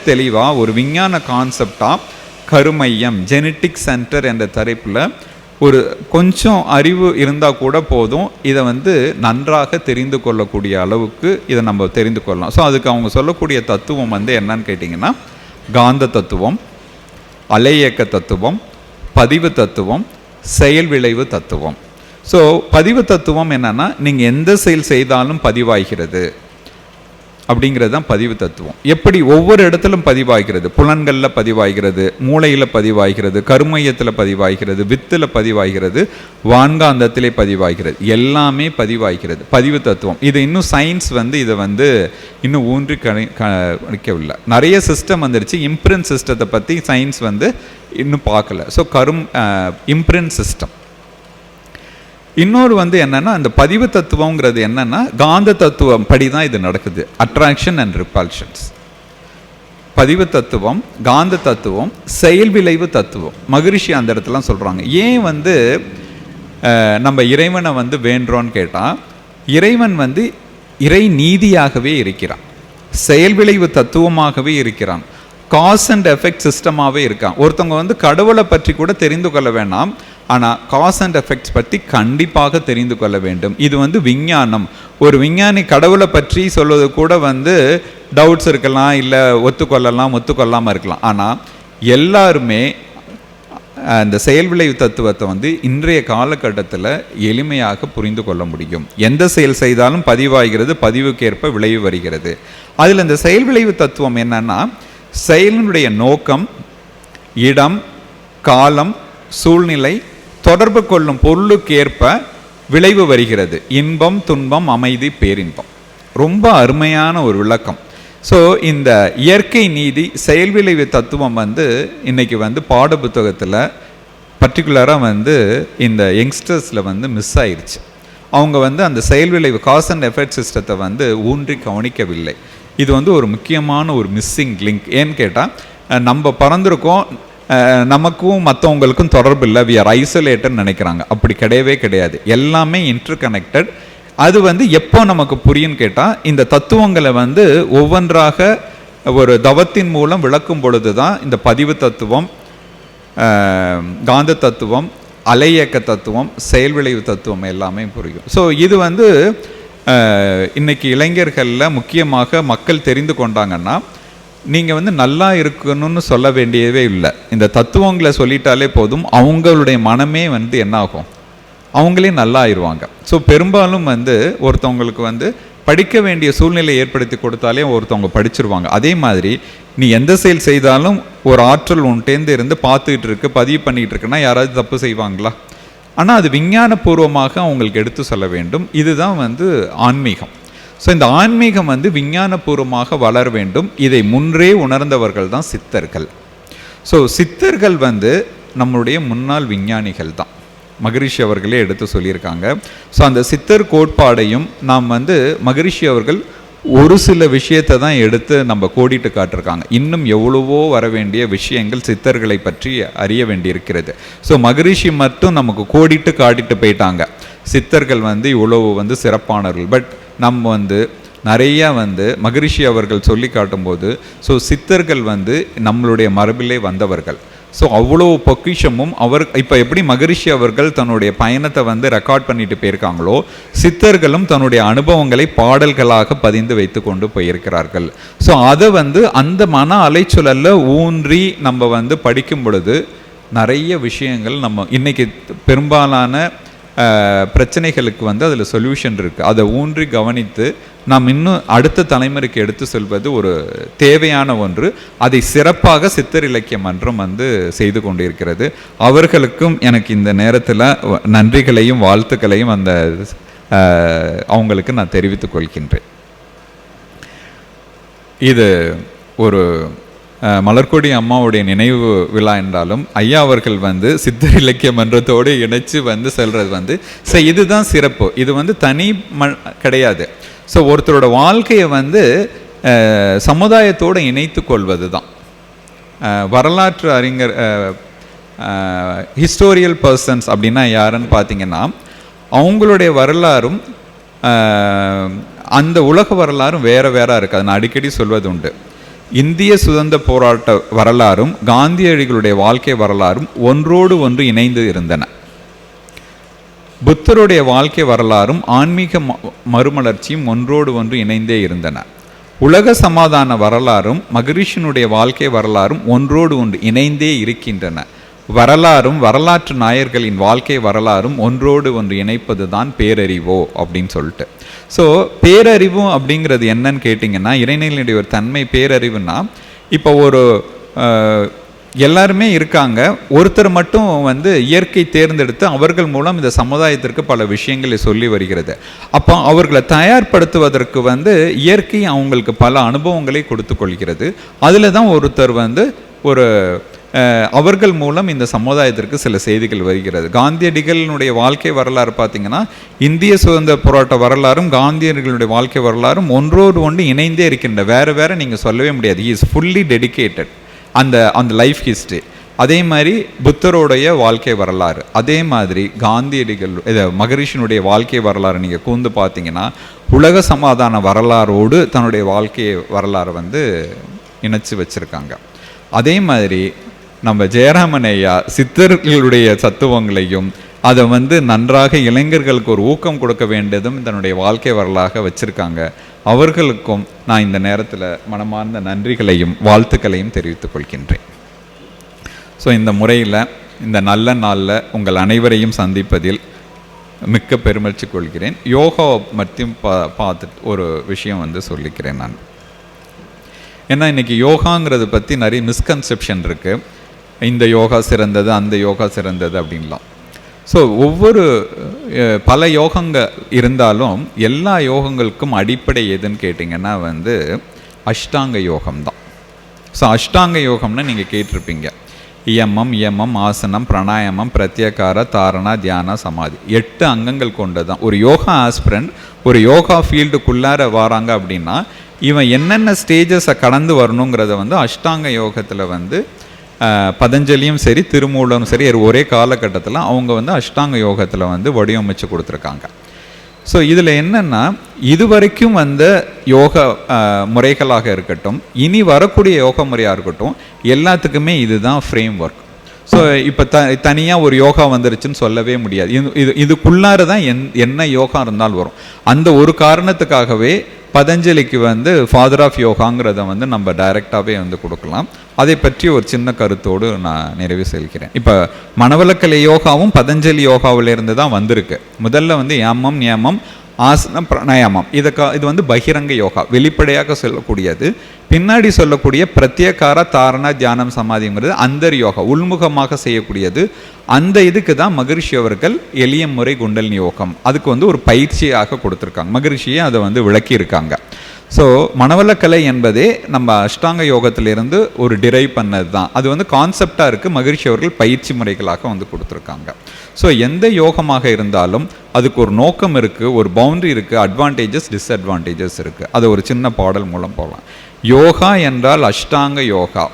தெளிவாக ஒரு விஞ்ஞான கான்செப்டாக கருமையம், ஜெனட்டிக் சென்டர் என்ற தலைப்பில் ஒரு கொஞ்சம் அறிவு இருந்தால் கூட போதும், இதை வந்து நன்றாக தெரிந்து கொள்ளக்கூடிய அளவுக்கு இதை நம்ம தெரிந்து கொள்ளலாம். ஸோ அதுக்கு அவங்க சொல்லக்கூடிய தத்துவம் வந்து என்னன்னு கேட்டிங்கன்னா, காந்த தத்துவம், அலையியக்க தத்துவம், பதிவு தத்துவம், செயல் விளைவு தத்துவம். ஸோ பதிவு தத்துவம் என்னன்னா, நீங்கள் எந்த செயல் செய்தாலும் பதிவாகிறது. அப்படிங்கிறது தான் பதிவு தத்துவம். எப்படி ஒவ்வொரு இடத்திலும் பதிவாகிறது, புலன்களில் பதிவாகிறது, மூளையில் பதிவாகிறது, கருமையத்தில் பதிவாகிறது, வித்தில் பதிவாகிறது, வான்காந்தத்திலே பதிவாகிறது, எல்லாமே பதிவாகிறது பதிவு தத்துவம். இது இன்னும் சயின்ஸ் இதை இன்னும் ஊன்றி கணிக்கவில்லை. நிறைய சிஸ்டம் வந்துருச்சு. இம்ப்ரிண்ட் சிஸ்டத்தை பற்றி சயின்ஸ் இன்னும் பார்க்கல. So imprint system. இன்னொரு என்னன்னா, அந்த பதிவு தத்துவங்கிறது என்னன்னா, காந்த தத்துவம் படி தான் இது நடக்குது. Attraction and repulsions. பதிவு தத்துவம், காந்த தத்துவம், செயல் விளைவு தத்துவம். மகரிஷி அந்த இடத்துலாம் சொல்றாங்க. ஏன் நம்ம இறைவனை வேண்டுறோன்னு கேட்டால், இறைவன் இறை நீதியாகவே இருக்கிறான், செயல் விளைவு தத்துவமாகவே இருக்கிறான், காஸ் அண்ட் எஃபெக்ட் சிஸ்டமாகவே இருக்கான். ஒருத்தவங்க கடவுளை பற்றி கூட தெரிந்து கொள்ள வேண்டாம், ஆனால் காஸ் அண்ட் எஃபெக்ட்ஸ் பற்றி கண்டிப்பாக தெரிந்து கொள்ள வேண்டும். இது விஞ்ஞானம். ஒரு விஞ்ஞானி கடவுளை பற்றி சொல்வது கூட டவுட்ஸ் இருக்கலாம், இல்லை ஒத்துக்கொள்ளாமல் இருக்கலாம். ஆனால் எல்லாருமே அந்த செயல் விளைவு தத்துவத்தை இன்றைய காலகட்டத்தில் எளிமையாக புரிந்து கொள்ள முடியும். எந்த செயல் செய்தாலும் பதிவாகிறது, பதிவுக்கேற்ப விளைவு வருகிறது. அதில் இந்த செயல் விளைவு தத்துவம் என்னன்னா, செயலினுடைய நோக்கம், இடம், காலம், சூழ்நிலை, தொடர்பு கொள்ளும் பொருளுக்கேற்ப விளைவு வருகிறது. இன்பம், துன்பம், அமைதி, பேரின்பம். ரொம்ப அருமையான ஒரு விளக்கம். ஸோ இந்த இயற்கை நீதி, செயல் விளைவு தத்துவம் இன்னைக்கு பாட புத்தகத்தில் பர்டிகுலராக இந்த யங்ஸ்டர்ஸில் மிஸ் ஆயிடுச்சு. அவங்க அந்த செயல் விளைவு காஸ் அண்ட் எஃபெக்ட் சிஸ்டத்தை ஊன்றி கவனிக்கவில்லை. இது ஒரு முக்கியமான ஒரு மிஸ்ஸிங் லிங்க். ஏன்னு கேட்டால், நம்ம பறந்துருக்கோம், நமக்கும் மற்றவங்களுக்கும் தொடர்பு இல்லை, வி ஆர் ஐசோலேட்டட்னு நினைக்கிறாங்க. அப்படி கிடையவே கிடையாது. எல்லாமே இன்டர் கனெக்டட். அது எப்போ நமக்கு புரியும்னு கேட்டால், இந்த தத்துவங்களை ஒவ்வொன்றாக ஒரு தவத்தின் மூலம் விளக்கும் பொழுது தான் இந்த பதிவு தத்துவம், காந்த தத்துவம், அலையியக்க தத்துவம், செயல் விளைவு தத்துவம் எல்லாமே புரியும். ஸோ இது இன்னைக்கு இளைஞர்களில் முக்கியமாக மக்கள் தெரிந்து கொண்டாங்கன்னா, நீங்கள் நல்லா இருக்கணும்னு சொல்ல வேண்டியவே இல்லை. இந்த தத்துவங்களை சொல்லிட்டாலே போதும், அவங்களுடைய மனமே என்ன ஆகும், அவங்களே நல்லா ஆயிடுவாங்க. ஸோ பெரும்பாலும் ஒருத்தவங்களுக்கு படிக்க வேண்டிய சூழ்நிலை ஏற்படுத்தி கொடுத்தாலே ஒருத்தவங்க படிச்சிருவாங்க. அதே மாதிரி நீ எந்த செயல் செய்தாலும் ஒரு ஆற்றல் உன்ட்டேந்து இருந்து பார்த்துக்கிட்டு இருக்கு, பதிவு பண்ணிகிட்டு இருக்குன்னா யாராவது தப்பு செய்வாங்களா? ஆனால் அது விஞ்ஞானபூர்வமாக அவங்களுக்கு எடுத்து சொல்ல வேண்டும். இதுதான் ஆன்மீகம். ஸோ இந்த ஆன்மீகம் விஞ்ஞானபூர்வமாக வளர வேண்டும். இதை முன்றே உணர்ந்தவர்கள் தான் சித்தர்கள். ஸோ சித்தர்கள் நம்முடைய முன்னாள் விஞ்ஞானிகள் தான். மகரிஷி அவர்களே எடுத்து சொல்லியிருக்காங்க. ஸோ அந்த சித்தர் கோட்பாடையும் நாம் மகரிஷி அவர்கள் ஒரு சில விஷயத்தை தான் எடுத்து நம்ம கோடிட்டு காட்டிருக்காங்க. இன்னும் எவ்வளவோ வர வேண்டிய விஷயங்கள் சித்தர்களை பற்றி அறிய வேண்டியிருக்கிறது. ஸோ மகரிஷி மட்டும் நமக்கு கோடிட்டு காட்டிட்டு போயிட்டாங்க. சித்தர்கள் இவ்வளவு சிறப்பானவர்கள். பட் நம்ம நிறையா மகரிஷி அவர்கள் சொல்லி காட்டும்போது, ஸோ சித்தர்கள் நம்மளுடைய மரபிலே வந்தவர்கள். ஸோ அவ்வளோ பொக்கிஷமும் இப்போ எப்படி மகரிஷி அவர்கள் தன்னுடைய பயணத்தை ரெக்கார்ட் பண்ணிட்டு போயிருக்காங்களோ, சித்தர்களும் தன்னுடைய அனுபவங்களை பாடல்களாக பதிந்து வைத்து கொண்டு போயிருக்கிறார்கள். ஸோ அதை அந்த மன அலைச்சூழலில் ஊன்றி நம்ம படிக்கும் பொழுது நிறைய விஷயங்கள் நம்ம இன்னைக்கு பெரும்பாலான பிரச்சனைகளுக்கு அதில் சொல்யூஷன் இருக்குது. அதை ஊன்றி கவனித்து நாம் இன்னும் அடுத்த தலைமுறைக்கு எடுத்து செல்வது ஒரு தேவையான ஒன்று. அதை சிறப்பாக சித்தர் இலக்கிய மன்றம் செய்து கொண்டிருக்கிறது. அவர்களுக்கும் எனக்கு இந்த நேரத்தில் நன்றிகளையும் வாழ்த்துக்களையும் அவங்களுக்கு நான் தெரிவித்துக் கொள்கின்றேன். இது ஒரு மலர்கொடி அம்மாவுடைய நினைவு விழா என்றாலும் ஐயா அவர்கள் சித்தர் இலக்கிய மன்றத்தோடு இணைச்சு செல்றது ஸோ இதுதான் சிறப்பு. இது தனி கிடையாது. ஸோ ஒருத்தரோட வாழ்க்கையை சமுதாயத்தோடு இணைத்து கொள்வது தான். வரலாற்று அறிஞர், ஹிஸ்டோரியல் பர்சன்ஸ் அப்படின்னா யாருன்னு பார்த்தீங்கன்னா, அவங்களுடைய வரலாறும் அந்த உலக வரலாறும் வேற வேற இருக்குது. நான் அடிக்கடி சொல்வது உண்டு. இந்திய சுதந்திர போராட்ட வரலாறும் காந்தியடிகளுடைய வாழ்க்கை வரலாறும் ஒன்றோடு ஒன்று இணைந்து இருந்தன. புத்தருடைய வாழ்க்கை வரலாறும் ஆன்மீக மறுமலர்ச்சியும் ஒன்றோடு ஒன்று இணைந்தே இருந்தன. உலக சமாதான வரலாறும் மகரிஷினுடைய வாழ்க்கை வரலாறும் ஒன்றோடு ஒன்று இணைந்தே இருக்கின்றன. வரலாறும் வரலாற்று நாயர்களின் வாழ்க்கை வரலாறும் ஒன்றோடு ஒன்று இணைப்பது தான் பேரறிவோ அப்படின்னு சொல்லிட்டு. ஸோ பேரறிவும் அப்படிங்கிறது என்னன்னு கேட்டிங்கன்னா, இறைநிலையுடைய ஒரு தன்மை பேரறிவுனா, இப்போ ஒரு எல்லாருமே இருக்காங்க, ஒருத்தர் மட்டும் இயற்கை தேர்ந்தெடுத்து அவர்கள் மூலம் இந்த சமுதாயத்திற்கு பல விஷயங்களை சொல்லி வருகிறது. அப்போ அவர்களை தயார்படுத்துவதற்கு இயற்கை அவங்களுக்கு பல அனுபவங்களை கொடுத்து கொள்கிறது. அதில் தான் ஒருத்தர் ஒரு அவர்கள் மூலம் இந்த சமுதாயத்திற்கு சில செய்திகள் வருகிறது. காந்தியடிகளினுடைய வாழ்க்கை வரலாறு பார்த்திங்கன்னா, இந்திய சுதந்திர போராட்ட வரலாறும் காந்தியடிகளுடைய வாழ்க்கை வரலாறும் ஒன்றோடு ஒன்று இணைந்தே இருக்கின்ற, வேறு வேறு நீங்கள் சொல்லவே முடியாது. ஹி இஸ் ஃபுல்லி டெடிக்கேட்டட் அந்த லைஃப் ஹிஸ்ட்ரி. அதே மாதிரி புத்தருடைய வாழ்க்கை வரலாறு, அதே மாதிரி காந்தியடிகள் மகரிஷினுடைய வாழ்க்கை வரலாறு நீங்கள் கூர்ந்து பார்த்தீங்கன்னா, உலக சமாதான வரலாறோடு தன்னுடைய வாழ்க்கை வரலாறு இணைச்சி வச்சுருக்காங்க. அதே மாதிரி நம்ம ஜெயராமன் ஐயா சித்தர்களுடைய தத்துவங்களையும் அதை நன்றாக இளைஞர்களுக்கு ஒரு ஊக்கம் கொடுக்க வேண்டியதும் தன்னுடைய வாழ்க்கை வரலாக வச்சுருக்காங்க. அவர்களுக்கும் நான் இந்த நேரத்தில் மனமார்ந்த நன்றிகளையும் வாழ்த்துக்களையும் தெரிவித்துக் கொள்கின்றேன். ஸோ இந்த முறையில் இந்த நல்ல நாளில் உங்கள் அனைவரையும் சந்திப்பதில் மிக்க பெருமகிழ்ச்சி கொள்கிறேன். யோகா மட்டும் பார்த்துட்டு ஒரு விஷயம் சொல்லிக்கிறேன் நான். ஏன்னா இன்றைக்கி யோகாங்கிறத பற்றி நிறைய மிஸ்கன்செப்ஷன் இருக்குது. இந்த யோகா சிறந்தது, அந்த யோகா சிறந்தது அப்படின்லாம். ஸோ ஒவ்வொரு பல யோகங்கள் இருந்தாலும் எல்லா யோகங்களுக்கும் அடிப்படை எதுன்னு கேட்டிங்கன்னா அஷ்டாங்க யோகம்தான். ஸோ அஷ்டாங்க யோகம்னா நீங்கள் கேட்டிருப்பீங்க, இயமம் ஆசனம் பிராணாயாமம் பிரத்யாகார தாரணா தியான சமாதி 8 அங்கங்கள் கொண்டதான். ஒரு யோகா ஆஸ்பிரண்ட் ஒரு யோகா ஃபீல்டுக்குள்ளார வராங்க அப்படின்னா இவன் என்னென்ன ஸ்டேஜஸை கடந்து வரணுங்கிறத அஷ்டாங்க யோகத்தில் பதஞ்சலியும் சரி திருமூலரும் சரி ஒரே காலகட்டத்தில் அவங்க அஷ்டாங்க யோகத்தில் வடிவமைச்சு கொடுத்துருக்காங்க. ஸோ இதில் என்னென்னா, இதுவரைக்கும் யோக முறைகளாக இருக்கட்டும், இனி வரக்கூடிய யோக முறையாக இருக்கட்டும், எல்லாத்துக்குமே இதுதான் ஃப்ரேம் ஒர்க். ஸோ இப்போ தனியாக ஒரு யோகா வந்துருச்சுன்னு சொல்லவே முடியாது. இதுக்குள்ளார தான் என்ன யோகா இருந்தாலும் வரும். அந்த ஒரு காரணத்துக்காகவே பதஞ்சலிக்கு ஃபாதர் ஆஃப் யோகாங்கிறத நம்ம டைரெக்டாகவே கொடுக்கலாம். அதை பற்றி ஒரு சின்ன கருத்தோடு நான் நிறைவு செல்கிறேன். இப்போ மனவளக்கலை யோகாவும் பதஞ்சலி யோகாவிலிருந்து தான் வந்திருக்கு. முதல்ல யமம் நியமம் ஆசனம் பிராணாயாமம் இது பகிரங்க யோகா, வெளிப்படையாக சொல்லக்கூடியது. பின்னாடி சொல்லக்கூடிய பிரத்யேகார தாரண தியானம் சமாதிங்கிறது அந்தர் யோகா, உள்முகமாக செய்யக்கூடியது. அந்த இதுக்கு தான் மகரிஷி அவர்கள் எளிய முறை குண்டலினி யோகம் அதுக்கு ஒரு பயிற்சியாக கொடுத்துருக்காங்க. மகரிஷியை அதை விளக்கியிருக்காங்க. ஸோ மனவளக்கலை என்பதே நம்ம அஷ்டாங்க யோகத்திலிருந்து ஒரு டிரைவ் பண்ணது தான். அது கான்செப்டாக இருக்குது, மகரிஷி அவர்கள் பயிற்சி முறைகளாக கொடுத்துருக்காங்க. ஸோ எந்த யோகமாக இருந்தாலும் அதுக்கு ஒரு நோக்கம் இருக்குது, ஒரு பவுண்டரி இருக்குது, அட்வான்டேஜஸ் டிஸ்அட்வான்டேஜஸ் இருக்குது. அதை ஒரு சின்ன பாடல் மூலம் போகலாம். யோகா என்றால் அஷ்டாங்க யோகா,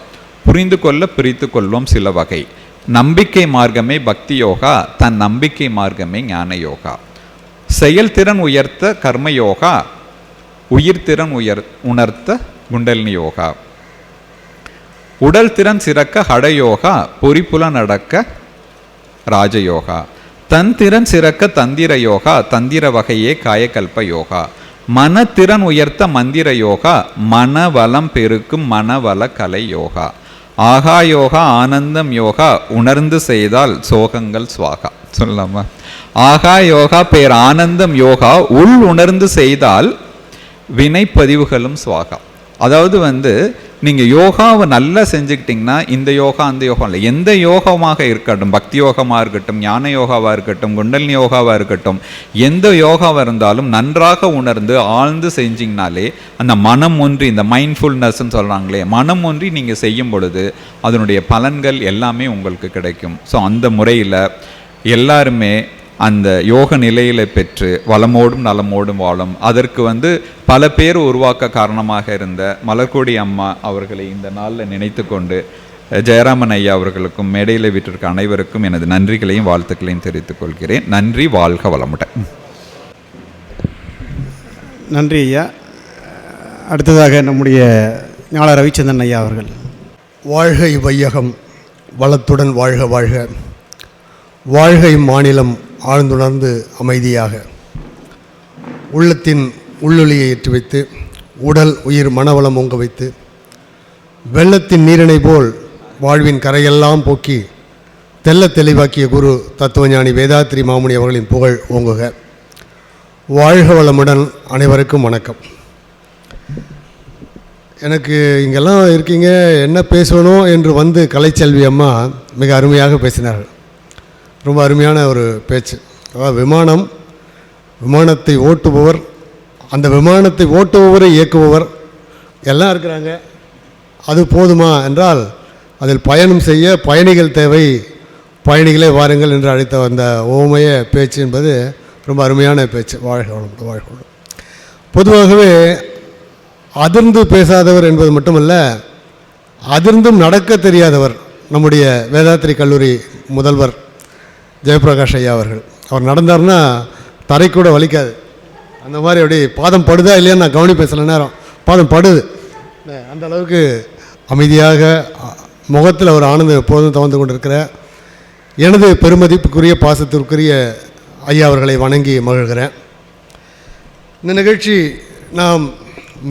புரிந்து கொள்ள பிரித்து கொள்வோம் சில வகை. நம்பிக்கை மார்க்கமே பக்தி யோகா, தன் நம்பிக்கை மார்க்கமே ஞான யோகா. செயல்திறன் உயர்த்த கர்ம யோகா, உயிர்த்திறன் உணர்த்த குண்டலினி யோகா. உடல் திறன் சிறக்க ஹடயோகா, பொறிப்புல நடக்க ராஜயோகா. தன் திறன் சிறக்க தந்திர யோகா, தந்திர வகையே காயகல்ப யோகா. மனத்திறன் உயர்த்த மந்திர யோகா, மனவளம் பெருக்கும் மனவள கலை யோகா. ஆகா யோகா ஆனந்தம் யோகா, உணர்ந்து செய்தால் சோகங்கள் சுவாகா. சொல்லலாமா? ஆகா யோகா பேர் ஆனந்தம் யோகா, உள் உணர்ந்து செய்தால் வினைப்பதிவுகளும் சுவாகா. அதாவது நீங்கள் யோகாவை நல்லா செஞ்சுக்கிட்டிங்கன்னா இந்த யோகா அந்த யோகா இல்லை, எந்த யோகமாக இருக்கட்டும், பக்தி யோகமாக இருக்கட்டும், ஞான யோகாவாக இருக்கட்டும், குண்டலினி யோகாவாக இருக்கட்டும், எந்த யோகாவாக இருந்தாலும் நன்றாக உணர்ந்து ஆழ்ந்து செஞ்சிங்கனாலே அந்த மனம் ஒன்றி, இந்த மைண்ட்ஃபுல்னஸ்ன்னு சொல்கிறாங்களே, மனம் ஒன்றி நீங்கள் செய்யும் பொழுது அதனுடைய பலன்கள் எல்லாமே உங்களுக்கு கிடைக்கும். ஸோ அந்த முறையில் எல்லாருமே அந்த யோக நிலையில் பெற்று வளமோடும் நலமோடும் வாழும். அதற்கு பல பேர் உருவாக்க காரணமாக இருந்த மலர்கொடி அம்மா அவர்களை இந்த நாளில் நினைத்து கொண்டு ஜெயராமன் ஐயா அவர்களுக்கும் மேடையில் வீட்டிற்கு அனைவருக்கும் எனது நன்றிகளையும் வாழ்த்துக்களையும் தெரிவித்துக் கொள்கிறேன். நன்றி, வாழ்க வளமுடன். நன்றி ஐயா. அடுத்ததாக நம்முடைய ஞான ரவிச்சந்திரன் ஐயா அவர்கள். வாழ்க இவ்வையகம் வளத்துடன் வாழ்க வாழ்க. வாழ்க இம்மாநிலம் ஆழ்ந்துணர்ந்து அமைதியாக. உள்ளத்தின் உள்ளொளியை ஏற்றி வைத்து உடல் உயிர் மனவளம் ஓங்க வைத்து வெள்ளத்தின் நீரினை போல் வாழ்வின் கரையெல்லாம் போக்கி தெல்ல தெளிவாக்கிய குரு தத்துவஞானி வேதாத்ரி மாமுனி அவர்களின் புகழ் ஓங்குக. வாழ்க வளமுடன். அனைவருக்கும் வணக்கம். எனக்கு இங்கெல்லாம் இருக்கீங்க, என்ன பேசணும் என்று வந்து கலைச்செல்வி அம்மா மிக அருமையாக பேசினார்கள். ரொம்ப அருமையான ஒரு பேச்சு. அதாவது விமானத்தை ஓட்டுபவர், அந்த விமானத்தை ஓட்டுபவரை இயக்குபவர் எல்லாம் இருக்கிறாங்க. அது போதுமா என்றால் அதில் பயணம் செய்ய பயணிகள் தேவை, பயணிகளே வாருங்கள் என்று அழைத்த அந்த ஓமைய பேச்சு என்பது ரொம்ப அருமையான பேச்சு. வாழ்க வளமுடன், வாழ்க வளமுடன். பொதுவாகவே அதிர்ந்து பேசாதவர் என்பது மட்டுமல்ல, அதிர்ந்தும் நடக்க தெரியாதவர் நம்முடைய வேதாத்திரி கல்லூரி முதல்வர் ஜெயபிரகாஷ் ஐயா அவர்கள். அவர் நடந்தார்னா தரைக்கூட வலிக்காது. அந்த மாதிரி அப்படி பாதம் படுதா இல்லையான்னு நான் கவனிப்பேன். சில நேரம் பாதம் படுது. அந்த அளவுக்கு அமைதியாக முகத்தில் அவர் ஆனந்தம் எப்போதும் தவந்து கொண்டிருக்கிற எனது பெருமதிப்புக்குரிய பாசத்திற்குரிய ஐயா அவர்களை வணங்கி மகிழ்கிறேன். இந்த நிகழ்ச்சி நாம்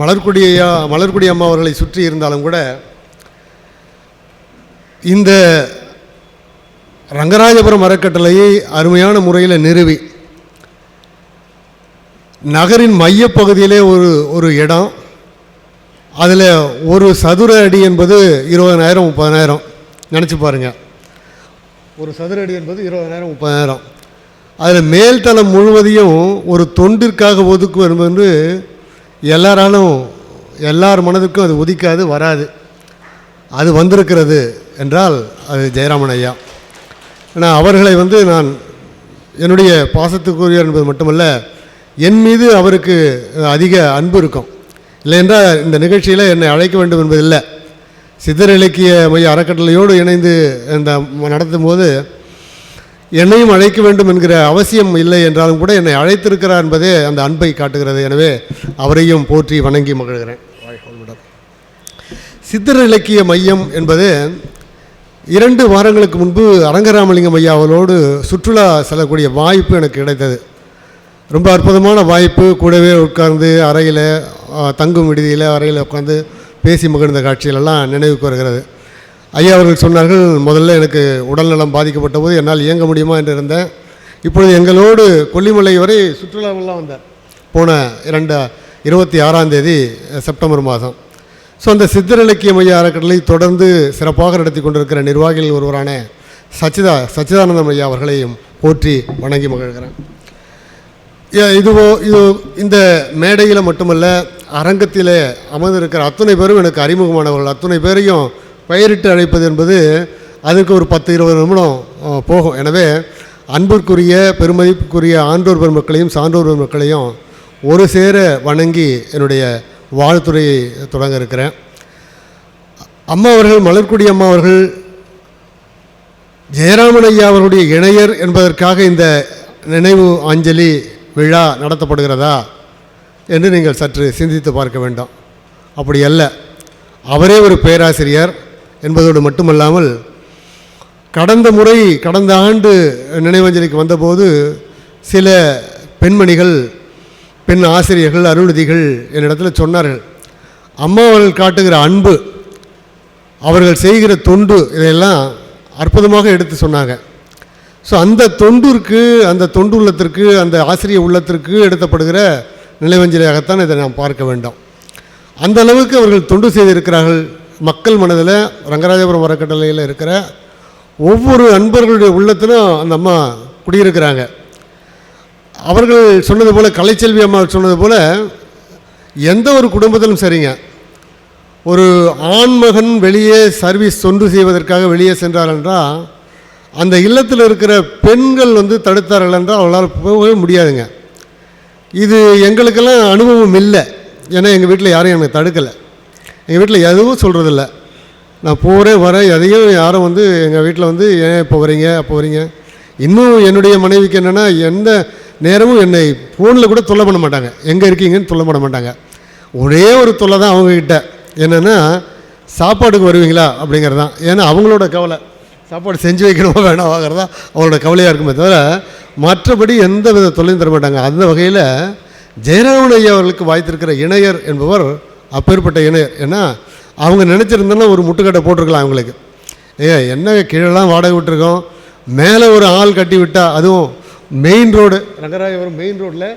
மலர்கொடி அம்மா அவர்களை சுற்றி இருந்தாலும் கூட இந்த ரங்கராஜபுரம் அறக்கட்டளையை அருமையான முறையில் நிறுவி நகரின் மையப்பகுதியிலே ஒரு இடம், அதில் ஒரு சதுர அடி என்பது 20,000 30,000. நினச்சி பாருங்கள், ஒரு சதுர அடி என்பது 20,000 30,000. அதில் மேல்தளம் முழுவதையும் ஒரு தொண்டிற்காக ஒதுக்குவது என்று எல்லார் மனதுக்கும் அது ஒதுக்காது, வராது. அது வந்திருக்கிறது என்றால் அது ஜெயராமன் ஐயா. ஆனால் அவர்களை நான் என்னுடைய பாசத்துக்குரியவர் என்பது மட்டுமல்ல, என் மீது அவருக்கு அதிக அன்பு இருக்கும். இல்லையென்றால் இந்த நிகழ்ச்சியில் என்னை அழைக்க வேண்டும் என்பதில்லை. சித்தர் இலக்கிய மைய அறக்கட்டளையோடு இணைந்து இந்த நடத்தும் போது என்னையும் அழைக்க வேண்டும் என்கிற அவசியம் இல்லை என்றாலும் கூட என்னை அழைத்திருக்கிறார் என்பதே அந்த அன்பை காட்டுகிறது. எனவே அவரையும் போற்றி வணங்கி மகிழ்கிறேன். சித்தர் இலக்கிய மையம் என்பது 2 வாரங்களுக்கு முன்பு அரங்கராமலிங்கம் ஐயா அவர்களோடு சுற்றுலா செல்லக்கூடிய வாய்ப்பு எனக்கு கிடைத்தது. ரொம்ப அற்புதமான வாய்ப்பு. கூடவே உட்கார்ந்து அறையில் தங்கும் விடுதியில் அறையில் உட்கார்ந்து பேசி மகிழ்ந்த காட்சிகளெல்லாம் நினைவுக்கு வருகிறது. ஐயா அவர்கள் சொன்னார்கள், முதல்ல எனக்கு உடல்நலம் பாதிக்கப்பட்ட போது என்னால் இயங்க முடியுமா என்று இருந்தேன். இப்பொழுது எங்களோடு கொல்லிமலை வரை சுற்றுலாவெல்லாம் வந்தார். போன 26ஆம் தேதி செப்டம்பர் மாதம். ஸோ அந்த சித்தர் இலக்கிய மைய அறக்கட்டளை தொடர்ந்து சிறப்பாக நடத்தி கொண்டிருக்கிற நிர்வாகிகள் ஒருவரான சச்சிதானந்தம் ஐயா அவர்களையும் போற்றி வணங்கி மகிழ்கிறேன். இது இந்த மேடையில் மட்டுமல்ல, அரங்கத்தில் அமர்ந்திருக்கிற அத்துணை பேரும் எனக்கு அறிமுகமானவர்கள். அத்துணை பேரையும் பெயரிட்டு அழைப்பது என்பது அதற்கு ஒரு 10-20 நிமிடம் போகும். எனவே அன்பிற்குரிய பெருமதிப்புக்குரிய ஆன்றோர் பெருமக்களையும் சான்றோர் பெருமக்களையும் ஒரு சேர வணங்கி என்னுடைய வாழ்த்துறையை தொடங்க இருக்கிறேன். அம்மா அவர்கள், மலர்கொடி அம்மா அவர்கள் ஜெயராமன் ஐயா அவர்களுடைய இணையர் என்பதற்காக இந்த நினைவு அஞ்சலி விழா நடத்தப்படுகிறதா என்று நீங்கள் சற்று சிந்தித்து பார்க்க வேண்டும். அப்படி அல்ல. அவரே ஒரு பேராசிரியர் என்பதோடு மட்டுமல்லாமல் கடந்த ஆண்டு நினைவஞ்சலிக்கு வந்தபோது சில பெண்மணிகள், பெண் ஆசிரியர்கள், அருள்நிதிகள் என்னிடத்தில் சொன்னார்கள், அம்மா அவர்கள் காட்டுகிற அன்பு, அவர்கள் செய்கிற தொண்டு, இதையெல்லாம் அற்புதமாக எடுத்து சொன்னாங்க. ஸோ அந்த தொண்டிற்கு, அந்த தொண்டு உள்ளத்திற்கு, அந்த ஆசிரிய உள்ளத்திற்கு எடுத்தப்படுகிற நினைவஞ்சலியாகத்தான் இதை நாம் பார்க்க வேண்டும். அந்த அளவுக்கு அவர்கள் தொண்டு செய்திருக்கிறார்கள். மக்கள் மனதில், ரங்கராஜபுரம் அறக்கட்டளையில் இருக்கிற ஒவ்வொரு அன்பர்களுடைய உள்ளத்திலும் அந்த அம்மா குடியிருக்கிறாங்க. அவர்கள் சொன்னது போல், கலைச்செல்வி அம்மா சொன்னது போல், எந்த ஒரு குடும்பத்திலும் சரிங்க, ஒரு ஆண்மகன் வெளியே சர்வீஸ் தொண்டு செய்வதற்காக வெளியே சென்றார் என்றால் அந்த இல்லத்தில் இருக்கிற பெண்கள் தடுத்தார்கள் என்றால் அவளால் போகவே முடியாதுங்க. இது எங்களுக்கெல்லாம் அனுபவம் இல்லை. ஏன்னா எங்கள் வீட்டில் யாரும் எனக்கு தடுக்கலை. எங்கள் வீட்டில் எதுவும் சொல்கிறதில்ல. நான் போகிறேன் வரேன், எதையும் யாரும் எங்கள் வீட்டில் ஏன் இப்போ வரீங்க அப்போ வரீங்க. இன்னும் என்னுடைய மனைவிக்கு என்னென்னா, எந்த நேரமும் என்னை ஃபோனில் கூட தொல்லை பண்ண மாட்டாங்க. எங்கே இருக்கீங்கன்னு தொல்லை பண்ண மாட்டாங்க. ஒரே ஒரு தொல்லை தான் அவங்கக்கிட்ட, என்னென்னா சாப்பாட்டுக்கு வருவீங்களா அப்படிங்கிறது தான். ஏன்னா அவங்களோட கவலை, சாப்பாடு செஞ்சு வைக்கணுமா வேணாவாங்கிறதா அவங்களோட கவலையாக இருக்குமே தவிர மற்றபடி எந்த வித தொல்லையும் தர மாட்டாங்க. அந்த வகையில் ஜெயராமன் ஐயா அவர்களுக்கு வாய்த்திருக்கிற இணையர் என்பவர் அப்பேற்பட்ட இணையர். ஏன்னா அவங்க நினச்சிருந்தோன்னா ஒரு முட்டுக்கட்டை போட்டிருக்கலாம் அவங்களுக்கு. என்ன கீழெல்லாம் வாடகை விட்டுருக்கோம், மேலே ஒரு ஆள் கட்டி விட்டால், அதுவும் மெயின் ரோடு, ரங்கராயபுரம் மெயின் ரோட்டில்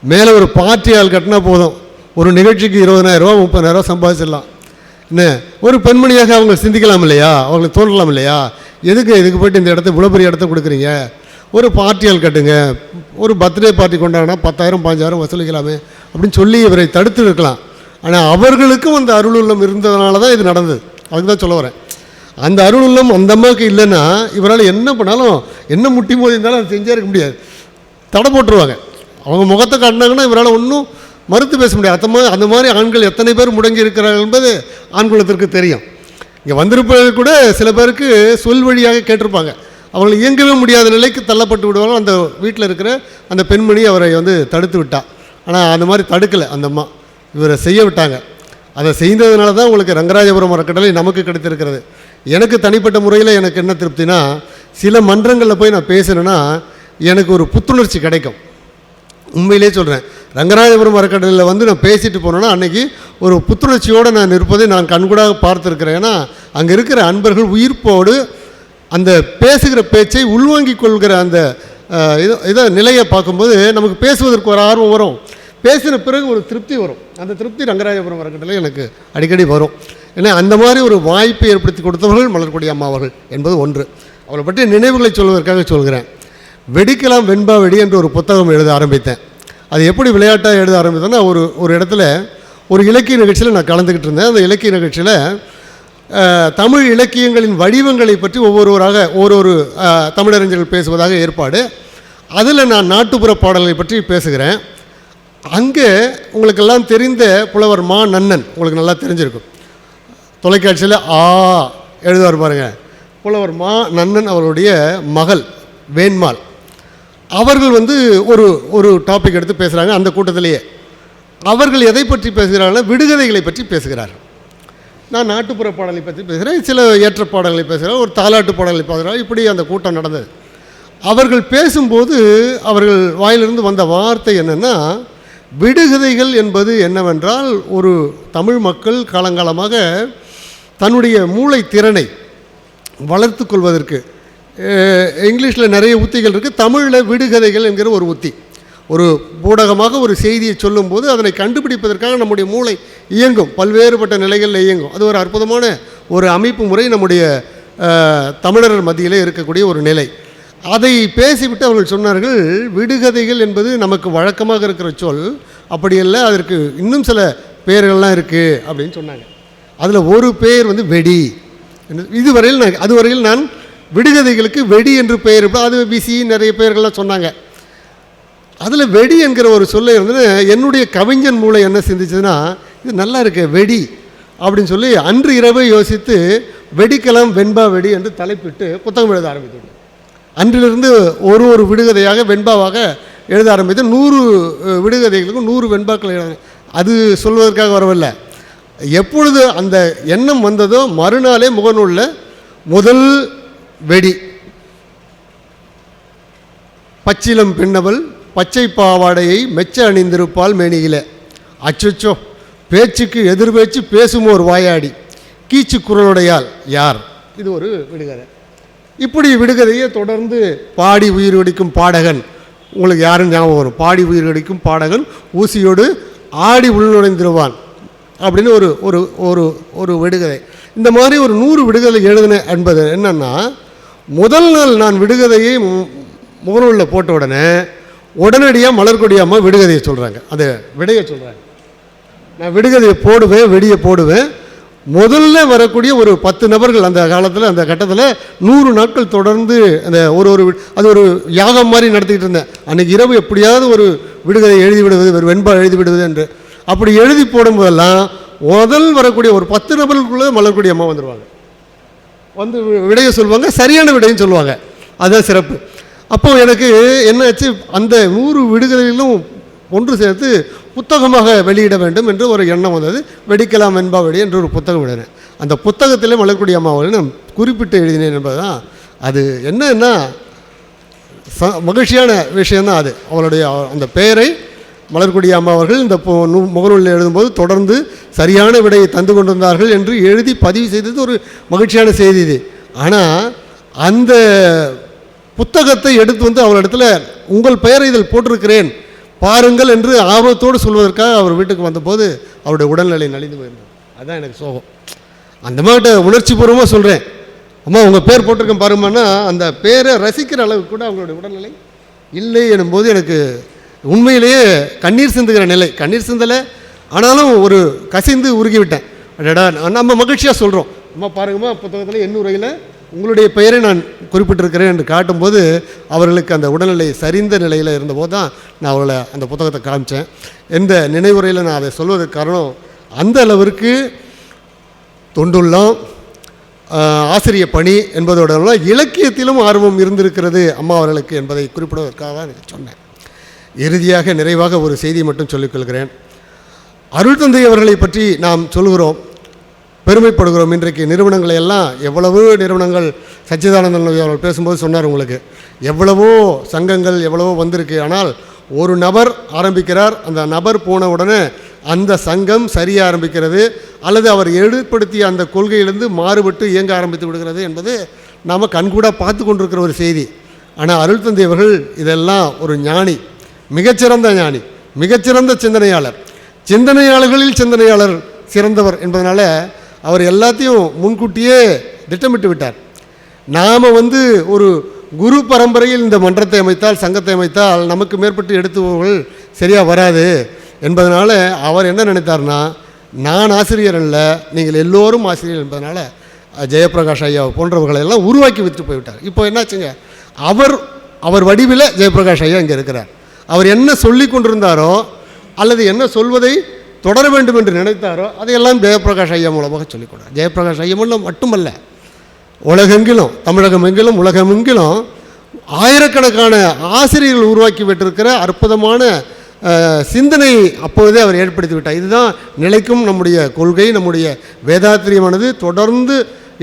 மேலே ஒரு பார்ட்டி ஆள் கட்டினா போதும், ஒரு நிகழ்ச்சிக்கு 20,000 30,000 சம்பாதிச்சிடலாம். என்ன ஒரு பெண்மணியாக அவங்க சிந்திக்கலாம் இல்லையா, அவங்களுக்கு தோன்றலாம் இல்லையா, இதுக்கு போய்ட்டு இந்த இடத்த இவ்வளோ பெரிய இடத்த கொடுக்குறீங்க, ஒரு பார்ட்டி ஆள் கட்டுங்க, ஒரு பர்த்டே பார்ட்டி கொண்டாடினா 10,000 15,000 வசூலிக்கலாமே அப்படின்னு சொல்லி இவரை தடுத்து இருக்கலாம். ஆனால் அவர்களுக்கும் அந்த அருளுள்ளம் இருந்ததுனால தான் இது நடந்தது. அதுக்கு தான் சொல்ல வரேன். அந்த அருளுள்ளம் அந்த அம்மாவுக்கு இல்லைன்னா இவரால் என்ன பண்ணாலும், என்ன முட்டி மோதி இருந்தாலும் அதை செஞ்சே இருக்க முடியாது, தடை போட்டுருவாங்க. அவங்க முகத்தை காட்டினாங்கன்னா இவரால் ஒன்றும் மறுத்து பேச முடியாது. அந்த மாதிரி ஆண்கள் எத்தனை பேர் முடங்கி இருக்கிறார்கள் என்பது ஆண்குலத்திற்கு தெரியும். இங்கே வந்திருப்பவர்கள் கூட சில பேருக்கு சொல் வழியாக கேட்டிருப்பாங்க, அவங்களை இயங்கவே முடியாத நிலைக்கு தள்ளப்பட்டு விடுவாங்க. அந்த வீட்டில் இருக்கிற அந்த பெண்மணி அவரை தடுத்து விட்டா. ஆனால் அந்த மாதிரி தடுக்கலை அந்த அம்மா, இவரை செய்ய விட்டாங்க. அதை செய்ததுனால தான் உங்களுக்கு ரங்கராஜபுரம் அறக்கட்டளை நமக்கு கிடைத்திருக்கிறது. எனக்கு தனிப்பட்ட முறையில் எனக்கு என்ன திருப்தினா, சில மன்றங்களில் போய் நான் பேசுகிறேன்னா எனக்கு ஒரு புத்துணர்ச்சி கிடைக்கும். உண்மையிலே சொல்கிறேன், ரங்கராஜபுரம் அறக்கட்டளையில் நான் பேசிட்டு போனேன்னா அன்றைக்கி ஒரு புத்துணர்ச்சியோடு நான் இருப்பதை நான் கண்கூடாக பார்த்துருக்கிறேன். ஏன்னா அங்கே இருக்கிற அன்பர்கள் உயிர்ப்போடு அந்த பேசுகிற பேச்சை உள்வாங்கிக் கொள்கிற அந்த இதை நிலையை பார்க்கும்போது நமக்கு பேசுவதற்கு ஒரு ஆர்வம் வரும். பேசின பிறகு ஒரு திருப்தி வரும். அந்த திருப்தி ரங்கராஜபுரம் அறக்கட்டளை எனக்கு அடிக்கடி வரும். ஏன்னா அந்த மாதிரி ஒரு வாய்ப்பை ஏற்படுத்தி கொடுத்தவர்கள் மலர்கொடி அம்மா அவர்கள் என்பது ஒன்று. அவளை பற்றிய நினைவுகளை சொல்வதற்காக சொல்கிறேன். வெடிக்கலாம் வெண்பா வெடி என்று ஒரு புத்தகம் எழுத ஆரம்பித்தேன். அது எப்படி விளையாட்டாக எழுத ஆரம்பித்தேன்னா, ஒரு இடத்துல ஒரு இலக்கிய நிகழ்ச்சியில் நான் கலந்துக்கிட்டு இருந்தேன். அந்த இலக்கிய நிகழ்ச்சியில் தமிழ் இலக்கியங்களின் வடிவங்களை பற்றி ஒவ்வொரு தமிழறிஞர்கள் பேசுவதாக ஏற்பாடு. அதில் நான் நாட்டுப்புற பாடல்களை பற்றி பேசுகிறேன். அங்கே உங்களுக்கெல்லாம் தெரிந்த புலவர் மா நன்னன், உங்களுக்கு நல்லா தெரிஞ்சிருக்கும், தொலைக்காட்சியில் எழுதுவார் பாருங்கள். புலவர் மா நன்னன் அவருடைய மகள் வேண்மாள் அவர்கள் ஒரு டாபிக் எடுத்து பேசுகிறாங்க. அந்த கூட்டத்திலேயே அவர்கள் எதை பற்றி பேசுகிறாங்கன்னா, விடுகதைகளை பற்றி பேசுகிறார்கள். நான் நாட்டுப்புற பாடலை பற்றி பேசுகிறேன், சில ஏற்ற பாடல்களை பேசுகிறேன், ஒரு தாலாட்டு பாடல்களை பேசுகிறேன். இப்படி அந்த கூட்டம் நடந்தது. அவர்கள் பேசும்போது அவர்கள் வாயிலிருந்து வந்த வார்த்தை என்னென்னா, விடுகதைகள் என்பது என்னவென்றால், ஒரு தமிழ் மக்கள் காலங்காலமாக தன்னுடைய மூளை திறனை வளர்த்து கொள்வதற்கு இங்கிலீஷில் நிறைய உத்திகள் இருக்குது. தமிழில் விடுகதைகள் என்கிற ஒரு உத்தி. ஒரு ஊடகமாக ஒரு செய்தியை சொல்லும்போது அதனை கண்டுபிடிப்பதற்காக நம்முடைய மூளை இயங்கும், பல்வேறுபட்ட நிலைகளில் இயங்கும். அது ஒரு அற்புதமான ஒரு அமைப்பு முறை நம்முடைய தமிழர் மத்தியிலே இருக்கக்கூடிய ஒரு நிலை. அதை பேசிவிட்டு அவர்கள் சொன்னார்கள், விடுகதைகள் என்பது நமக்கு வழக்கமாக இருக்கிற சொல், அப்படியல்ல, அதற்கு இன்னும் சில பெயர்கள்லாம் இருக்குது அப்படின்னு சொன்னாங்க. அதில் ஒரு பெயர் வெடி. அதுவரையில் நான் விடுகதைகளுக்கு வெடி என்று பெயர், அது பிசி நிறைய பெயர்கள்லாம் சொன்னாங்க. அதில் வெடி என்கிற ஒரு சொல்லை என்னுடைய கவிஞன் மூளை என்ன சிந்திச்சதுன்னா, இது நல்லா இருக்கு வெடி அப்படின்னு சொல்லி அன்று இரவே யோசித்து வெடிக்கலாம் வெண்பா வெடி என்று தலைப்பிட்டு புத்தகம் எழுத ஆரம்பித்தேன். அன்றிலிருந்து ஒரு விடுகதையாக வெண்பாவாக எழுத ஆரம்பித்து 100 விடுகதைகளுக்கும் 100 வெண்பாக்கள் எழுத. அது சொல்வதற்காக வரவில்லை. எப்பொழுது அந்த எண்ணம் வந்ததோ மறுநாளே முகநூலில் முதல் வெடி, பச்சிலம் பெண்ணவள் பச்சை பாவாடையை மெச்ச அணிந்திருப்பால் மேனியில, அச்சோ பேச்சுக்கு எதிர்பேச்சு பேசும் ஒரு வாயாடி, கீச்சு குரலுடையால் யார். இது ஒரு விடுகதை. இப்படி விடுகதையை தொடர்ந்து பாடி உயிர் வெடிக்கும் பாடகன், உங்களுக்கு யாருன்னு ஞாபகம் வரும், பாடி உயிர் வெடிக்கும் பாடகன் ஊசியோடு ஆடி உள்நுழைந்திருவான் அப்படின்னு ஒரு விடுகதை. இந்த மாதிரி ஒரு 100 விடுகதை எழுதினேன் என்பது என்னென்னா, முதல் நாள் நான் விடுகதையை முகநூலில் போட்ட உடனடியாக மலர்கொடி அம்மா விடுகதையை சொல்கிறாங்க, அந்த விடையை சொல்கிறாங்க. நான் விடுகதையை போடுவேன், வெடியை போடுவேன். முதல்ல வரக்கூடிய ஒரு 10 நபர்கள் அந்த காலத்தில், அந்த கட்டத்தில் 100 நாட்கள் தொடர்ந்து அந்த அது ஒரு யாகம் மாதிரி நடத்திக்கிட்டு இருந்தேன். அன்றைக்கி இரவு எப்படியாவது ஒரு விடுகதை எழுதி விடுவது, ஒரு வெண்பா எழுதி விடுவது என்று. அப்படி எழுதி போடும்போதெல்லாம் முதல் வரக்கூடிய ஒரு 10 நபர்களுக்குள்ளே மலர்கொடி அம்மா வந்துடுவாங்க, விடையை சொல்லுவாங்க, சரியான விடையும் சொல்லுவாங்க. அதுதான் சிறப்பு. அப்போது எனக்கு என்னாச்சு, அந்த 100 விடுகதைகளும் ஒன்று சேர்த்து புத்தகமாக வெளியிட வேண்டும் என்று ஒரு எண்ணம் வந்தது. வெடிக்கலாம் வெண்பா வெடி என்று ஒரு புத்தகம் எழுதினேன். அந்த புத்தகத்திலே மலர்கொடி அம்மாவை நான் குறிப்பிட்டு எழுதினேன் என்பது தான். அது என்னன்னா மகிழ்ச்சியான விஷயந்தான் அது. அவளுடைய அந்த பெயரை மலர்கொடி அம்மா அவர்கள் இந்த முகநூலில் எழுதும்போது தொடர்ந்து சரியான விடையை தந்து கொண்டிருந்தார்கள் என்று எழுதி பதிவு செய்தது ஒரு மகிழ்ச்சியான செய்தி இது. ஆனால் அந்த புத்தகத்தை எடுத்து வந்து அவரிடத்துல உங்கள் பெயரை இதில் போட்டிருக்கிறேன் பாருங்கள் என்று ஆர்வத்தோடு சொல்வதற்காக அவர் வீட்டுக்கு வந்தபோது அவருடைய உடல்நிலை நலிந்து போயிருந்தார். அதுதான் எனக்கு சோகம். அந்த மாதிரி உணர்ச்சி பூர்வமாக சொல்கிறேன், அம்மா உங்கள் பேர் போட்டிருக்கேன் பாருமான்னா அந்த பேரை ரசிக்கிற அளவுக்கு கூட அவங்களுடைய உடல்நிலை இல்லை எனும்போது எனக்கு உண்மையிலேயே கண்ணீர் சிந்துகிற நிலை. கண்ணீர் சிந்தலை, ஆனாலும் ஒரு கசிந்து உருகிவிட்டேன். அடடா, நம்ம மகிழ்ச்சியாக சொல்கிறோம், அம்மா பாருங்கம்மா புத்தகத்தில் எண்ணுரையில் உங்களுடைய பெயரை நான் குறிப்பிட்டிருக்கிறேன் என்று காட்டும்போது அவர்களுக்கு அந்த உடல்நிலை சரிந்த நிலையில் இருந்தபோது தான் நான் அவர்களை அந்த புத்தகத்தை காமித்தேன். எந்த நினைவுரையில் நான் அதை சொல்வதற்கு காரணம், அந்த அளவிற்கு தொண்டுள்ளம், ஆசிரிய பணி என்பதோட இலக்கியத்திலும் ஆர்வம் இருந்திருக்கிறது அம்மா அவர்களுக்கு என்பதை குறிப்பிடுவதற்காக தான் எனக்கு சொன்னேன். இறுதியாக நிறைவாக ஒரு செய்தியை மட்டும் சொல்லிக்கொள்கிறேன். அருள் தந்தை அவர்களை பற்றி நாம் சொல்கிறோம், பெருமைப்படுகிறோம். இன்றைக்கு நிறுவனங்களை எல்லாம் எவ்வளவோ நிறுவனங்கள், சச்சிதானந்தன் அவர்கள் பேசும்போது சொன்னார், உங்களுக்கு எவ்வளவோ சங்கங்கள் எவ்வளவோ வந்திருக்கு, ஆனால் ஒரு நபர் ஆரம்பிக்கிறார், அந்த நபர் போன உடனே அந்த சங்கம் சரிய ஆரம்பிக்கிறது அல்லது அவர் ஏற்படுத்திய அந்த கொள்கையிலிருந்து மாறுபட்டு இயங்க ஆரம்பித்து விடுகிறது என்பது நாம் கண்கூட பார்த்து கொண்டிருக்கிற ஒரு செய்தி. ஆனால் அருள் தந்தை அவர்கள் இதெல்லாம் ஒரு ஞானி, மிகச்சிறந்த ஞானி, மிகச்சிறந்த சிந்தனையாளர், சிந்தனையாளர்களில் சிந்தனையாளர் சிறந்தவர் என்பதனால அவர் எல்லாத்தையும் முன்கூட்டியே திட்டமிட்டு விட்டார். நாம் ஒரு குரு பரம்பரையில் இந்த மன்றத்தை அமைத்தால், சங்கத்தை அமைத்தால் நமக்கு மேற்பட்டு எடுத்துவர்கள் சரியாக வராது என்பதனால அவர் என்ன நினைத்தார்னா, நான் ஆசிரியர் அல்ல, நீங்கள் எல்லோரும் ஆசிரியர் என்பதனால ஜெயபிரகாஷ் ஐயா போன்றவர்களெல்லாம் உருவாக்கி விட்டு போய்விட்டார். இப்போ என்னாச்சுங்க, அவர் வடிவில் ஜெயபிரகாஷ் ஐயா இங்கே இருக்கிறார். அவர் என்ன சொல்லி கொண்டிருந்தாரோ அல்லது என்ன சொல்வதை தொடர வேண்டும் என்று நினைத்தாரோ அதையெல்லாம் ஜெயபிரகாஷ் ஐயா மூலமாக சொல்லிக் கொடுத்தார். ஜெயபிரகாஷ் ஐயா மூலம் மட்டுமல்ல, உலகெங்கிலும், தமிழகம் எங்கிலும், உலகமெங்கிலும் ஆயிரக்கணக்கான ஆசிரியர்கள் உருவாக்கி விட்டிருக்கிற அற்புதமான சிந்தனை அப்போதே அவர் ஏற்படுத்தி விட்டார். இதுதான் நிலைக்கும் நம்முடைய கொள்கை. நம்முடைய வேதாத்திரியமானது தொடர்ந்து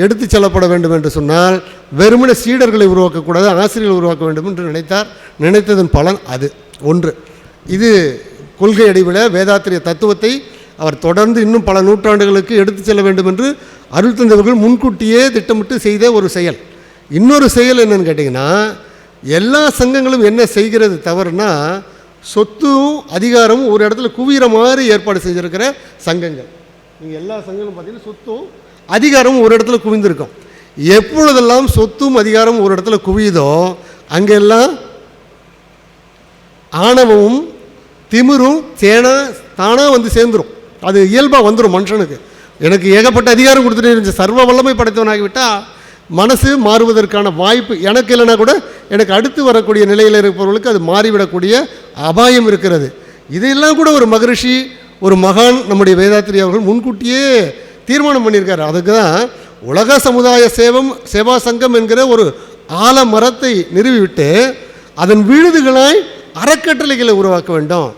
எடுத்து செல்லப்பட வேண்டும் என்று சொன்னால் வெறுமன சீடர்களை உருவாக்கக்கூடாது, ஆசிரியர்கள் உருவாக்க வேண்டும் என்று நினைத்தார். நினைத்ததன் பலன் அது ஒன்று. இது கொள்கை அடிப்படை வேதாத்திரிய தத்துவத்தை அவர் தொடர்ந்து இன்னும் பல நூற்றாண்டுகளுக்கு எடுத்து செல்ல வேண்டும் என்று அருள் தந்தையவர்கள் முன்கூட்டியே திட்டமிட்டு செய்த ஒரு செயல். இன்னொரு செயல் என்னன்னு கேட்டிங்கன்னா, எல்லா சங்கங்களும் என்ன செய்கிறது தவறுனா, சொத்தும் அதிகாரமும் ஒரு இடத்துல குவிகிற மாதிரி ஏற்பாடு செஞ்சுருக்கிற சங்கங்கள். நீங்கள் எல்லா சங்கங்களும் பார்த்தீங்கன்னா சொத்தும் அதிகாரமும் ஒரு இடத்துல குவிந்திருக்கும். எப்பொழுதெல்லாம் சொத்தும் அதிகாரமும் ஒரு இடத்துல குவியுதோ அங்கெல்லாம் ஆணவமும் திமிரும் தானாக வந்து சேர்ந்துடும். அது இயல்பாக வந்துடும் மனுஷனுக்கு. எனக்கு ஏகப்பட்ட அதிகாரம் கொடுத்துட்டு இருந்துச்சு, சர்வ வல்லமை படைத்தவனாகிவிட்டால் மனசு மாறுவதற்கான வாய்ப்பு எனக்கு இல்லைனா கூட எனக்கு அடுத்து வரக்கூடிய நிலையில் இருப்பவர்களுக்கு அது மாறிவிடக்கூடிய அபாயம் இருக்கிறது. இதையெல்லாம் கூட ஒரு மகரிஷி, ஒரு மகான், நம்முடைய வேதாத்திரி அவர்கள் முன்கூட்டியே தீர்மானம் பண்ணியிருக்காரு. அதுக்கு தான் உலக சமுதாய சேவா சங்கம் என்கிற ஒரு ஆலமரத்தை நிறுவிவிட்டு அதன் விழுதுகளாய் அறக்கட்டளைகளை உருவாக்க வேண்டும்.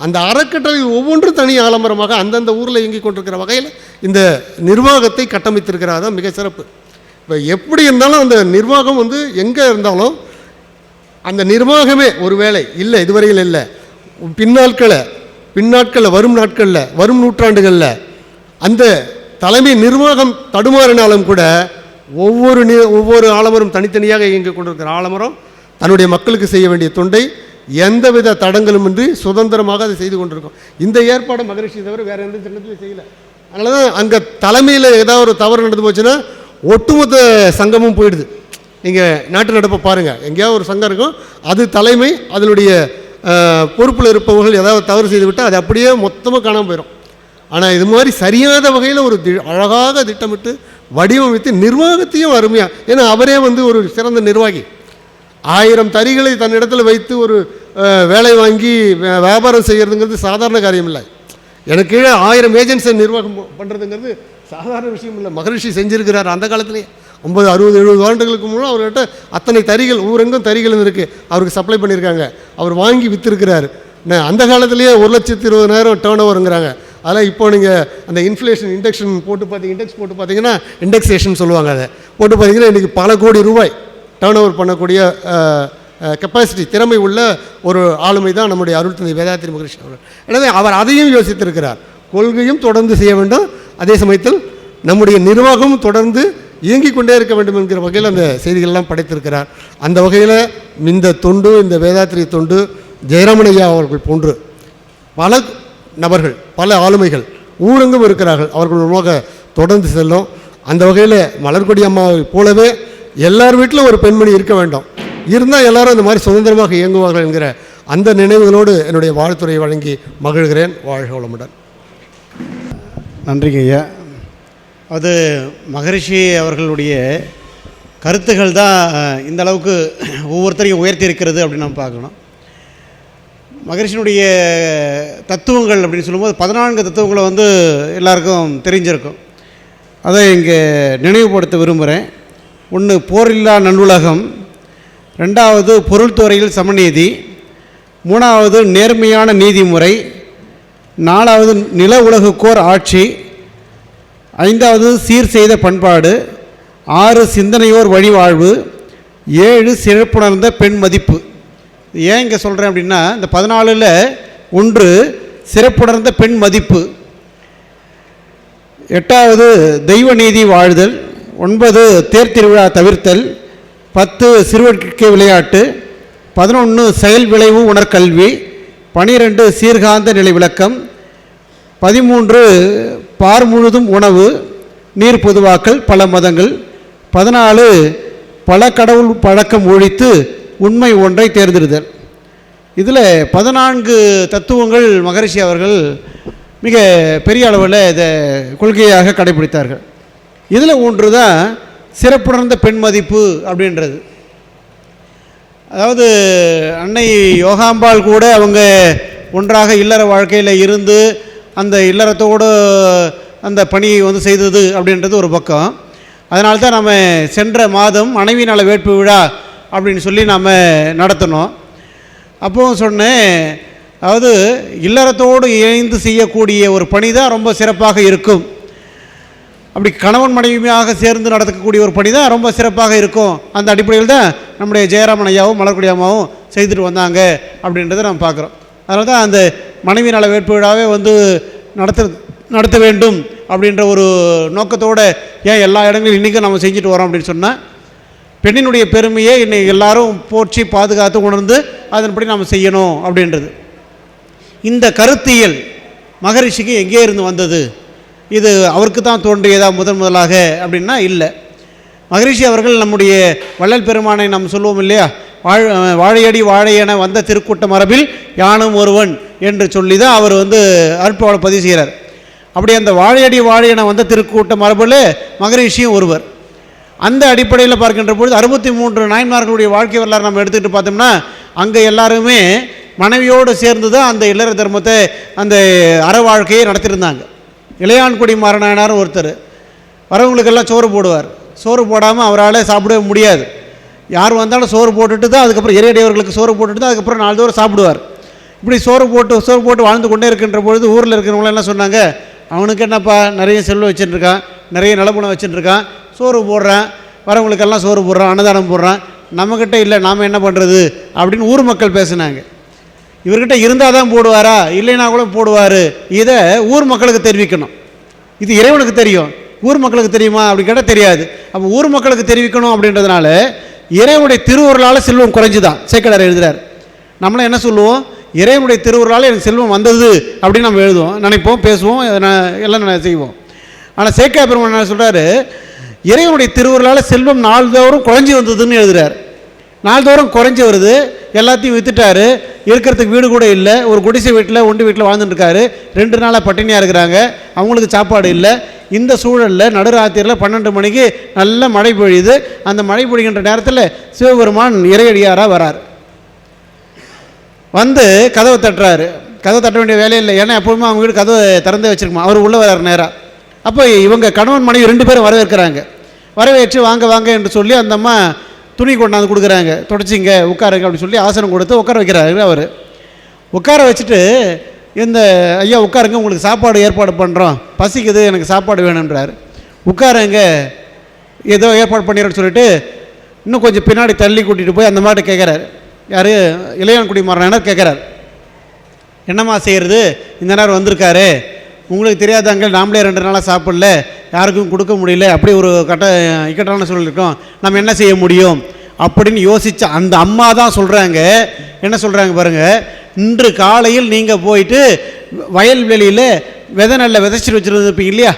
அந்த அறக்கட்டளை ஒவ்வொன்றும் தனி ஆலமரமாக அந்தந்த ஊரில் இயங்கிக் கொண்டிருக்கிற வகையில் இந்த நிர்வாகத்தை கட்டமைத்திருக்கிறார். தான் மிக சிறப்பு. இப்போ எப்படி இருந்தாலும் அந்த நிர்வாகம் எங்கே இருந்தாலும் அந்த நிர்வாகமே ஒரு வேளை இல்லை, இதுவரையில் இல்லை, பின்னாட்களில் வரும் நாட்களில், வரும் நூற்றாண்டுகளில் அந்த தலைமை நிர்வாகம் தடுமாறினாலும் கூட ஒவ்வொரு ஆலமரம் தனித்தனியாக இயங்கிக் கொண்டிருக்கிற ஆலமரம் தன்னுடைய மக்களுக்கு செய்ய வேண்டிய தொண்டை எந்தவித தடங்களுமின்றி சுதந்திரமாக அதை செய்து கொண்டிருக்கும். இந்த ஏற்பாடு மகரிஷி தவிர வேறு எந்த சங்கத்திலையும் செய்யலை. அதனால தான் அங்கே தலைமையில் ஏதாவது ஒரு தவறு நடந்து போச்சுன்னா ஒட்டுமொத்த சங்கமும் போயிடுது. நீங்கள் நாட்டு நடப்பை பாருங்கள், எங்கேயாவது ஒரு சங்கம் இருக்கும், அது தலைமை, அதனுடைய பொறுப்பில் இருப்பவர்கள் ஏதாவது தவறு செய்து விட்டால் அது அப்படியே மொத்தமாக காணாமல் போயிடும். ஆனால் இது மாதிரி சரியாத வகையில் ஒரு அழகாக திட்டமிட்டு வடிவமைத்து நிர்வாகத்தையும் அருமையாக, ஏன்னா அவரே ஒரு சிறந்த நிர்வாகி. 1000 தறிகளை தன்னிடத்தில் வைத்து ஒரு வேலை வாங்கி வியாபாரம் செய்கிறதுங்கிறது சாதாரண காரியம் இல்லை. எனக்கு கீழே 1000 ஏஜென்ட்ஸை நிர்வாகம் பண்ணுறதுங்கிறது சாதாரண விஷயம் இல்லை. மகரிஷி செஞ்சுருக்கிறார். அந்த காலத்துலேயே 50, 60, 70 ஆண்டுகளுக்கு முன்னாடி அவர்கிட்ட அத்தனை தறிகள், ஊரெங்கும் தறிகள் இருக்குது, அவருக்கு சப்ளை பண்ணியிருக்காங்க, அவர் வாங்கி விற்றுருக்கிறார். அந்த காலத்திலேயே 1,20,000 டேர்ன் ஓவருங்கிறாங்க. அதெல்லாம் இப்போ நீங்கள் அந்த இன்ஃப்ளேஷன் இண்டெக்ஸ் போட்டு பார்த்தீங்கன்னா இண்டெக்ஸேஷன் சொல்லுவாங்க. அதை போட்டு பார்த்தீங்கன்னா இன்றைக்கி பல கோடி ரூபாய் டேர்ன் ஓவர் பண்ணக்கூடிய கெப்பாசிட்டி, திறமை உள்ள ஒரு ஆளுமை தான் நம்முடைய அருள் தந்தை வேதாத்திரி மகரிஷி அவர்கள். எனவே அவர் அதையும் யோசித்திருக்கிறார். கொள்கையும் தொடர்ந்து செய்ய வேண்டும், அதே சமயத்தில் நம்முடைய நிர்வாகமும் தொடர்ந்து இயங்கிக் கொண்டே இருக்க வேண்டும் என்கிற வகையில் அந்த செய்திகளெல்லாம் படைத்திருக்கிறார். அந்த வகையில் இந்த தொண்டு, இந்த வேதாத்திரி தொண்டு ஜெயராமனையா அவர்கள் போன்று பல நபர்கள், பல ஆளுமைகள் ஊரெங்கும் இருக்கிறார்கள். அவர்கள் மூலமாக தொடர்ந்து செல்லும். அந்த வகையில் மலர்கொடி அம்மாவை போலவே எல்லார் வீட்டிலும் ஒரு பெண்மணி இருக்க வேண்டும். இருந்தால் எல்லாரும் அந்த மாதிரி சுதந்திரமாக இயங்குவார்கள் என்கிற அந்த நினைவுகளோடு என்னுடைய வாழ்த்துறையை வழங்கி மகிழ்கிறேன். வாழ்க வளமுடன். நன்றிங்க ஐயா. அது மகரிஷி அவர்களுடைய கருத்துக்கள் தான் இந்த அளவுக்கு ஒவ்வொருத்தரையும் உயர்த்தி இருக்கிறது அப்படின்னு நம்ம பார்க்கணும். மகரிஷினுடைய தத்துவங்கள் அப்படின்னு சொல்லும்போது 14 தத்துவங்களை எல்லாருக்கும் தெரிஞ்சிருக்கும். அதை இங்கே நினைவுபடுத்த விரும்புகிறேன். 1 போரில்லா நல்லுலகம், 2வது பொருள்துறையில் சமநீதி, 3வது நேர்மையான நீதிமுறை, 4வது நில உலகுக்கோர் ஆட்சி, 5வது சீர் செய்த பண்பாடு, 6 சிந்தனையோர் வழிவாழ்வு, 7 சிறப்புணர்ந்த பெண் மதிப்பு. ஏன் இங்கே சொல்கிறேன் அப்படின்னா, இந்த 14ல் 1 சிறப்புணர்ந்த பெண் மதிப்பு, 8வது தெய்வ நீதி வாழ்தல், 9 தேர் திருவிழா தவிர்த்தல், 10 சிறுவர்க்கை விளையாட்டு, 11 செயல் விளைவு உணர்கல்வி, 12 சீர்காந்த நிலை விளக்கம், 13 பார் முழுதும் உணவு நீர் பொதுவாக்கல் பல மதங்கள், 14 பல கடவுள் பழக்கம் ஒழித்து உண்மை ஒன்றை தேர்ந்தெடுத்தல். இதில் 14 தத்துவங்கள் மகரிஷி அவர்கள் மிக பெரிய அளவில் இதை கொள்கையாக கடைபிடித்தார்கள். இதில் ஒன்று தான் சிறப்புணர்ந்த பெண் மதிப்பு அப்படின்றது. அதாவது அன்னை யோகாம்பாள் கூட அவங்க ஒன்றாக இல்லற வாழ்க்கையில் இருந்து அந்த இல்லறத்தோடு அந்த பணியை செய்தது அப்படின்றது ஒரு பக்கம். அதனால தான் நம்ம சென்ற மாதம் மனைவி நல வேட்பு விழா அப்படின்னு சொல்லி நாம் நடத்தினோம். அப்போது சொன்னேன், அதாவது இல்லறத்தோடு இணைந்து செய்யக்கூடிய ஒரு பணி தான் ரொம்ப சிறப்பாக இருக்கும். அப்படி கணவன் மனைவியாக சேர்ந்து நடத்தக்கூடிய ஒரு பணி தான் ரொம்ப சிறப்பாக இருக்கும். அந்த அடிப்படையில் தான் நம்முடைய ஜெயராமன் ஐயாவும் மலர்கொடி அம்மாவும் செய்துட்டு வந்தாங்க அப்படின்றத நம்ம பார்க்குறோம். அதனால தான் அந்த மனைவி நல வேட்பு விழாவே நடத்த வேண்டும் அப்படின்ற ஒரு நோக்கத்தோடு ஏன் எல்லா இடங்களிலும் இன்றைக்கும் நம்ம செஞ்சுட்டு வரோம் அப்படின்னு சொன்னால், பெண்ணினுடைய பெருமையை இன்னைக்கு எல்லாரும் போற்றி பாதுகாத்து உணர்ந்து அதன்படி நாம் செய்யணும் அப்படின்றது. இந்த கருத்தியல் மகரிஷிக்கு எங்கே இருந்து வந்தது? இது அவருக்கு தான் தோன்றியதா முதலாக அப்படின்னா இல்லை. மகரிஷி அவர்கள் நம்முடைய வள்ளல் பெருமானை நாம் சொல்லுவோம் இல்லையா, வாழையடி வாழையென வந்த திருக்கூட்ட மரபில் யானும் ஒருவன் என்று சொல்லி தான் அவர் அருட்பாவை பதிவு செய்கிறார். அப்படி அந்த வாழையடி வாழையென வந்த திருக்கூட்ட மரபில் மகரிஷியும் ஒருவர். அந்த அடிப்படையில் பார்க்கின்ற பொழுது 63 நாயன்மார்களுடைய வாழ்க்கை வரலாறு நம்ம எடுத்துக்கிட்டு பார்த்தோம்னா, அங்கே எல்லாருமே மனைவியோடு சேர்ந்து தான் அந்த இல்லற தர்மத்தை, அந்த அற வாழ்க்கையை நடத்தியிருந்தாங்க. இளையான்குடி மாறனார் ஒருத்தர் வரவங்களுக்கெல்லாம் சோறு போடுவார். சோறு போடாமல் அவரால் சாப்பிடவே முடியாது. யார் வந்தாலும் சோறு போட்டுட்டு தான் அதுக்கப்புறம் இறையடையவர்களுக்கு சோறு போட்டுட்டு தான் அதுக்கப்புறம் 4 தோறும் சாப்பிடுவார். இப்படி சோறு போட்டு வாழ்ந்து கொண்டே இருக்கின்ற பொழுது ஊரில் இருக்கிறவங்களாம் என்ன சொன்னாங்க, அவனுக்கு என்னப்பா நிறைய செல்வம் வச்சுட்டுருக்கான், நிறைய நிலப்பணம் வச்சுட்டுருக்கான், சோறு போடுறான், வரவங்களுக்கெல்லாம் சோறு போடுறான், அன்னதானம் போடுறான், நம்மக்கிட்ட இல்லை, நாம் என்ன பண்ணுறது அப்படின்னு ஊர் மக்கள் பேசுனாங்க. இவர்கிட்ட இருந்தால் தான் போடுவாரா, இல்லைன்னா கூட போடுவார். இதை ஊர் மக்களுக்கு தெரிவிக்கணும். இது இறைவனுக்கு தெரியும், ஊர் மக்களுக்கு தெரியுமா அப்படி கேட்டால் தெரியாது. அப்போ ஊர் மக்களுக்கு தெரிவிக்கணும் அப்படின்றதுனால இறைவனுடைய திருவுருளால் செல்வம் குறைஞ்சிதான் சேக்கடார் எழுதுகிறார். நம்மளாம் என்ன சொல்லுவோம், இறைவனுடைய திருவுருளால் எனக்கு செல்வம் வந்தது அப்படின்னு நம்ம எழுதுவோம், நினைப்போம், பேசுவோம், எல்லாம் செய்வோம். ஆனால் சேக்கா பெருமான் என்ன சொல்கிறாரு, இறைவனுடைய திருவுருளால் செல்வம் நாள்தோறும் குறைஞ்சி வந்ததுன்னு எழுதுகிறார். நாள்தோறும் குறைஞ்சி வருது, எல்லாத்தையும் விற்றுட்டாரு, இருக்கிறதுக்கு வீடு கூட இல்லை, ஒரு குடிசை வீட்டில் ஒண்டி வீட்டில் வாழ்ந்துட்டுருக்காரு, 2 நாளாக பட்டினியாக இருக்கிறாங்க, அவங்களுக்கு சாப்பாடு இல்லை. இந்த சூழலில் நடுராத்திரியில் 12 மணிக்கு நல்ல மழை பொழியுது. அந்த மழை பொழிகின்ற நேரத்தில் சிவபெருமான் இறையடியாராக வரார். கதவை தட்டுறாரு. கதவை தட்ட வேண்டிய வேலையே இல்லை, ஏன்னா எப்பவுமே அவங்க வீடு கதவை திறந்தே வச்சுருக்குமா. அவர் உள்ளே வர்றார் நேராக. அப்போ இவங்க கணவன் மனைவி 2 பேரும் வரவேற்கிறாங்க. வரவேற்று வாங்க வாங்க என்று சொல்லி அந்த அம்மா துணி கொண்டாந்து கொடுக்குறாங்க. தொடச்சிங்க, உட்காருங்க அப்படின்னு சொல்லி ஆசனம் கொடுத்து உட்கார வைக்கிறாரு. அவர் உட்கார வச்சுட்டு, இந்த ஐயா உட்காருங்க, உங்களுக்கு சாப்பாடு ஏற்பாடு பண்ணுறோம், பசிக்குது, எனக்கு சாப்பாடு வேணுன்றார். உட்காருங்க, ஏதோ ஏற்பாடு பண்ணிடுறேன்னு சொல்லிட்டு இன்னும் கொஞ்சம் பின்னாடி தள்ளி கூட்டிகிட்டு போய் அந்த மாட்டை கேட்குறாரு. யார், இளையான்குடி மாறனார் கேட்குறாரு, என்னம்மா செய்கிறது, இந்த நேரம் வந்திருக்காரு, உங்களுக்கு தெரியாதாங்க, நாமளே 2 நாளாக சாப்பிடல, யாருக்கும் கொடுக்க முடியல, அப்படி ஒரு இக்கட்டான சூழல் இருக்கோம், நம்ம என்ன செய்ய முடியும் அப்படின்னு யோசித்த அந்த அம்மா தான் சொல்கிறாங்க. என்ன சொல்கிறாங்க பாருங்கள், இன்று காலையில் நீங்கள் போயிட்டு வயல்வெளியில் விதை நெல்லை விதைச்சிட்டு வச்சுருந்துப்பீங்க இல்லையா,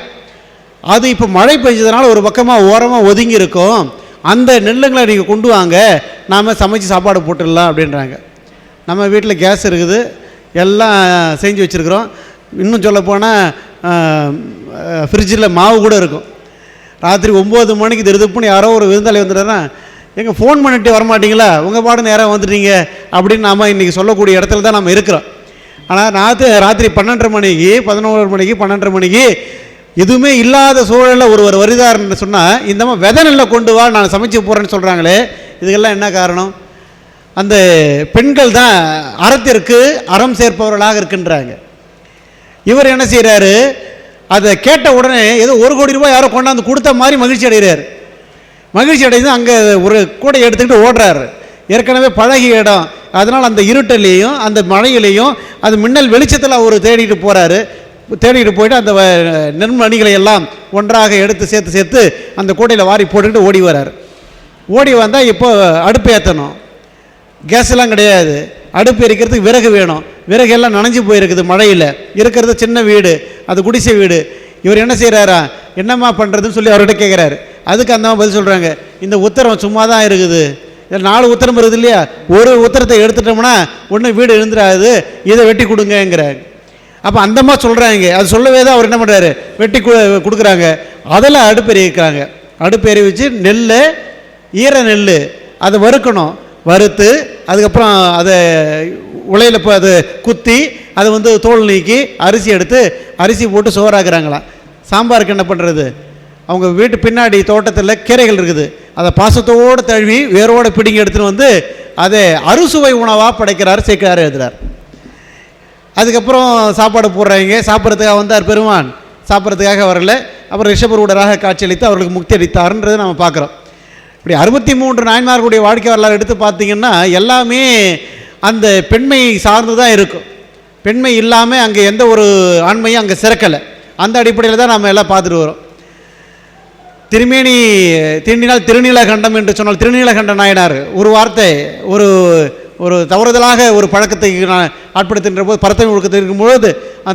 அது இப்போ மழை பெஞ்சதுனால ஒரு பக்கமாக ஓரமாக ஒதுங்கி இருக்கும், அந்த நெல்லுங்களை நீங்கள் கொண்டு வாங்க, நாம் சமைச்சு சாப்பாடு போட்டுடலாம் அப்படின்றாங்க. நம்ம வீட்டில் கேஸ் இருக்குது, எல்லாம் செஞ்சு வச்சுருக்குறோம். இன்னும் சொல்லப்போனால் ஃப்ரிட்ஜில் மாவு கூட இருக்கும். ராத்திரி 9 மணிக்கு திருதுப்புன்னு யாரோ ஒரு விருந்தாளி வந்துட்டாருன்னா, எங்கே ஃபோன் பண்ணிட்டு வரமாட்டிங்களா, உங்கள் பாடு நேரம் வந்துட்டீங்க அப்படின்னு நாம் இன்றைக்கி சொல்லக்கூடிய இடத்துல தான் நம்ம இருக்கிறோம். ஆனால் ராத்திரி 12:30 மணிக்கு 11 மணிக்கு 12:30 மணிக்கு எதுவுமே இல்லாத சூழலில் ஒருவர் வருதாருன்னு சொன்னால், இந்த மாதிரி விதை நெல்லை கொண்டு வா, நான் சமைச்சு போகிறேன்னு சொல்கிறாங்களே, இதுக்கெல்லாம் என்ன காரணம்? அந்த பெண்கள் தான் அறத்திற்கு அறம் சேர்ப்பவர்களாக இருக்கின்றாங்க. இவர் என்ன செய்கிறாரு, அதை கேட்ட உடனே ஏதோ 1 கோடி ரூபாய் யாரோ கொண்டாந்து கொடுத்த மாதிரி மகிழ்ச்சி அடைகிறார். மகிழ்ச்சி அடைந்து அங்கே ஒரு கூடை எடுத்துக்கிட்டு ஓடுறாரு. ஏற்கனவே பழகிய இடம், அதனால் அந்த இருட்டிலையும் அந்த மழையிலையும் அது மின்னல் வெளிச்சத்தில் அவர் தேடிட்டு போகிறாரு. தேடிட்டு போயிட்டு அந்த நெற்மணிகளை எல்லாம் ஒன்றாக எடுத்து சேர்த்து அந்த கூடையில் வாரி போட்டுக்கிட்டு ஓடி வரார். ஓடி வந்தால் இப்போ அடுப்பு ஏற்றணும், கேஸ்லாம் கிடையாது, அடுப்பு எரிக்கிறதுக்கு விறகு வேணும். விறகு எல்லாம் நனைஞ்சு போயிருக்குது மழையில், இருக்கிறது சின்ன வீடு, அது குடிசை வீடு. இவர் என்ன செய்கிறாரா, என்னம்மா பண்ணுறதுன்னு சொல்லி அவர்கிட்ட கேட்குறாரு. அதுக்கு அந்த பதில் சொல்கிறாங்க, இந்த உத்தரம் சும்மா தான் இருக்குது, 4 உத்தரம் இருக்குது இல்லையா, ஒரு உத்தரத்தை எடுத்துட்டோம்னா ஒன்றும் வீடு எழுந்துடாது, இதை வெட்டி கொடுங்கங்கிறாங்க. அப்போ அந்தம்மா சொல்கிறாங்க, அது சொல்லவே தான் அவர் என்ன பண்ணுறாரு, வெட்டி கொடுக்குறாங்க. அதில் அடுப்பு எரிக்கிறாங்க. அடுப்பு எரி வச்சு நெல், ஈர நெல் அதை வறுக்கணும். வறுத்து அதுக்கப்புறம் அதை உலையில் இப்போ அதை குத்தி அதை தோல் நீக்கி அரிசி எடுத்து அரிசி போட்டு சோறாக்குறாங்களாம். சாம்பாருக்கு என்ன பண்ணுறது, அவங்க வீட்டு பின்னாடி தோட்டத்தில் கீரைகள் இருக்குது, அதை பாசத்தோடு தழுவி வேரோடு பிடிங்கி எடுத்துகிட்டு அதை அறுசுவை உணவாக படைக்கிறார், சேர்க்கிறார், எழுதுகிறார். அதுக்கப்புறம் சாப்பாடு போடுறாங்க. சாப்பிட்றதுக்காக வந்தார் பெருமான், சாப்பிட்றதுக்காக வரல. அப்புறம் ரிஷபரூடராக காட்சியளித்து அவர்களுக்கு முக்தி அளித்தார்ன்றதை நம்ம பார்க்குறோம். இப்படி 63 நாயன்மார்களுடைய வாழ்க்கை வரலாறு எடுத்து பார்த்திங்கன்னா எல்லாமே அந்த பெண்மை சார்ந்து தான் இருக்கும். பெண்மை இல்லாமல் அங்கே எந்த ஒரு ஆண்மையும் அங்கே சிறக்கலை. அந்த அடிப்படையில் தான் நம்ம எல்லாம் பார்த்துட்டு வரோம். திருமேனி தீண்டினால் திருநீலகண்டம் என்று சொன்னால் திருநீலகண்ட நாயனார் ஒரு வார்த்தை ஒரு தவறுதலாக ஒரு பழக்கத்தை ஆட்படுத்துகின்ற போது பரத்தமை ஒழுக்கத்தில் இருக்கும்பொழுது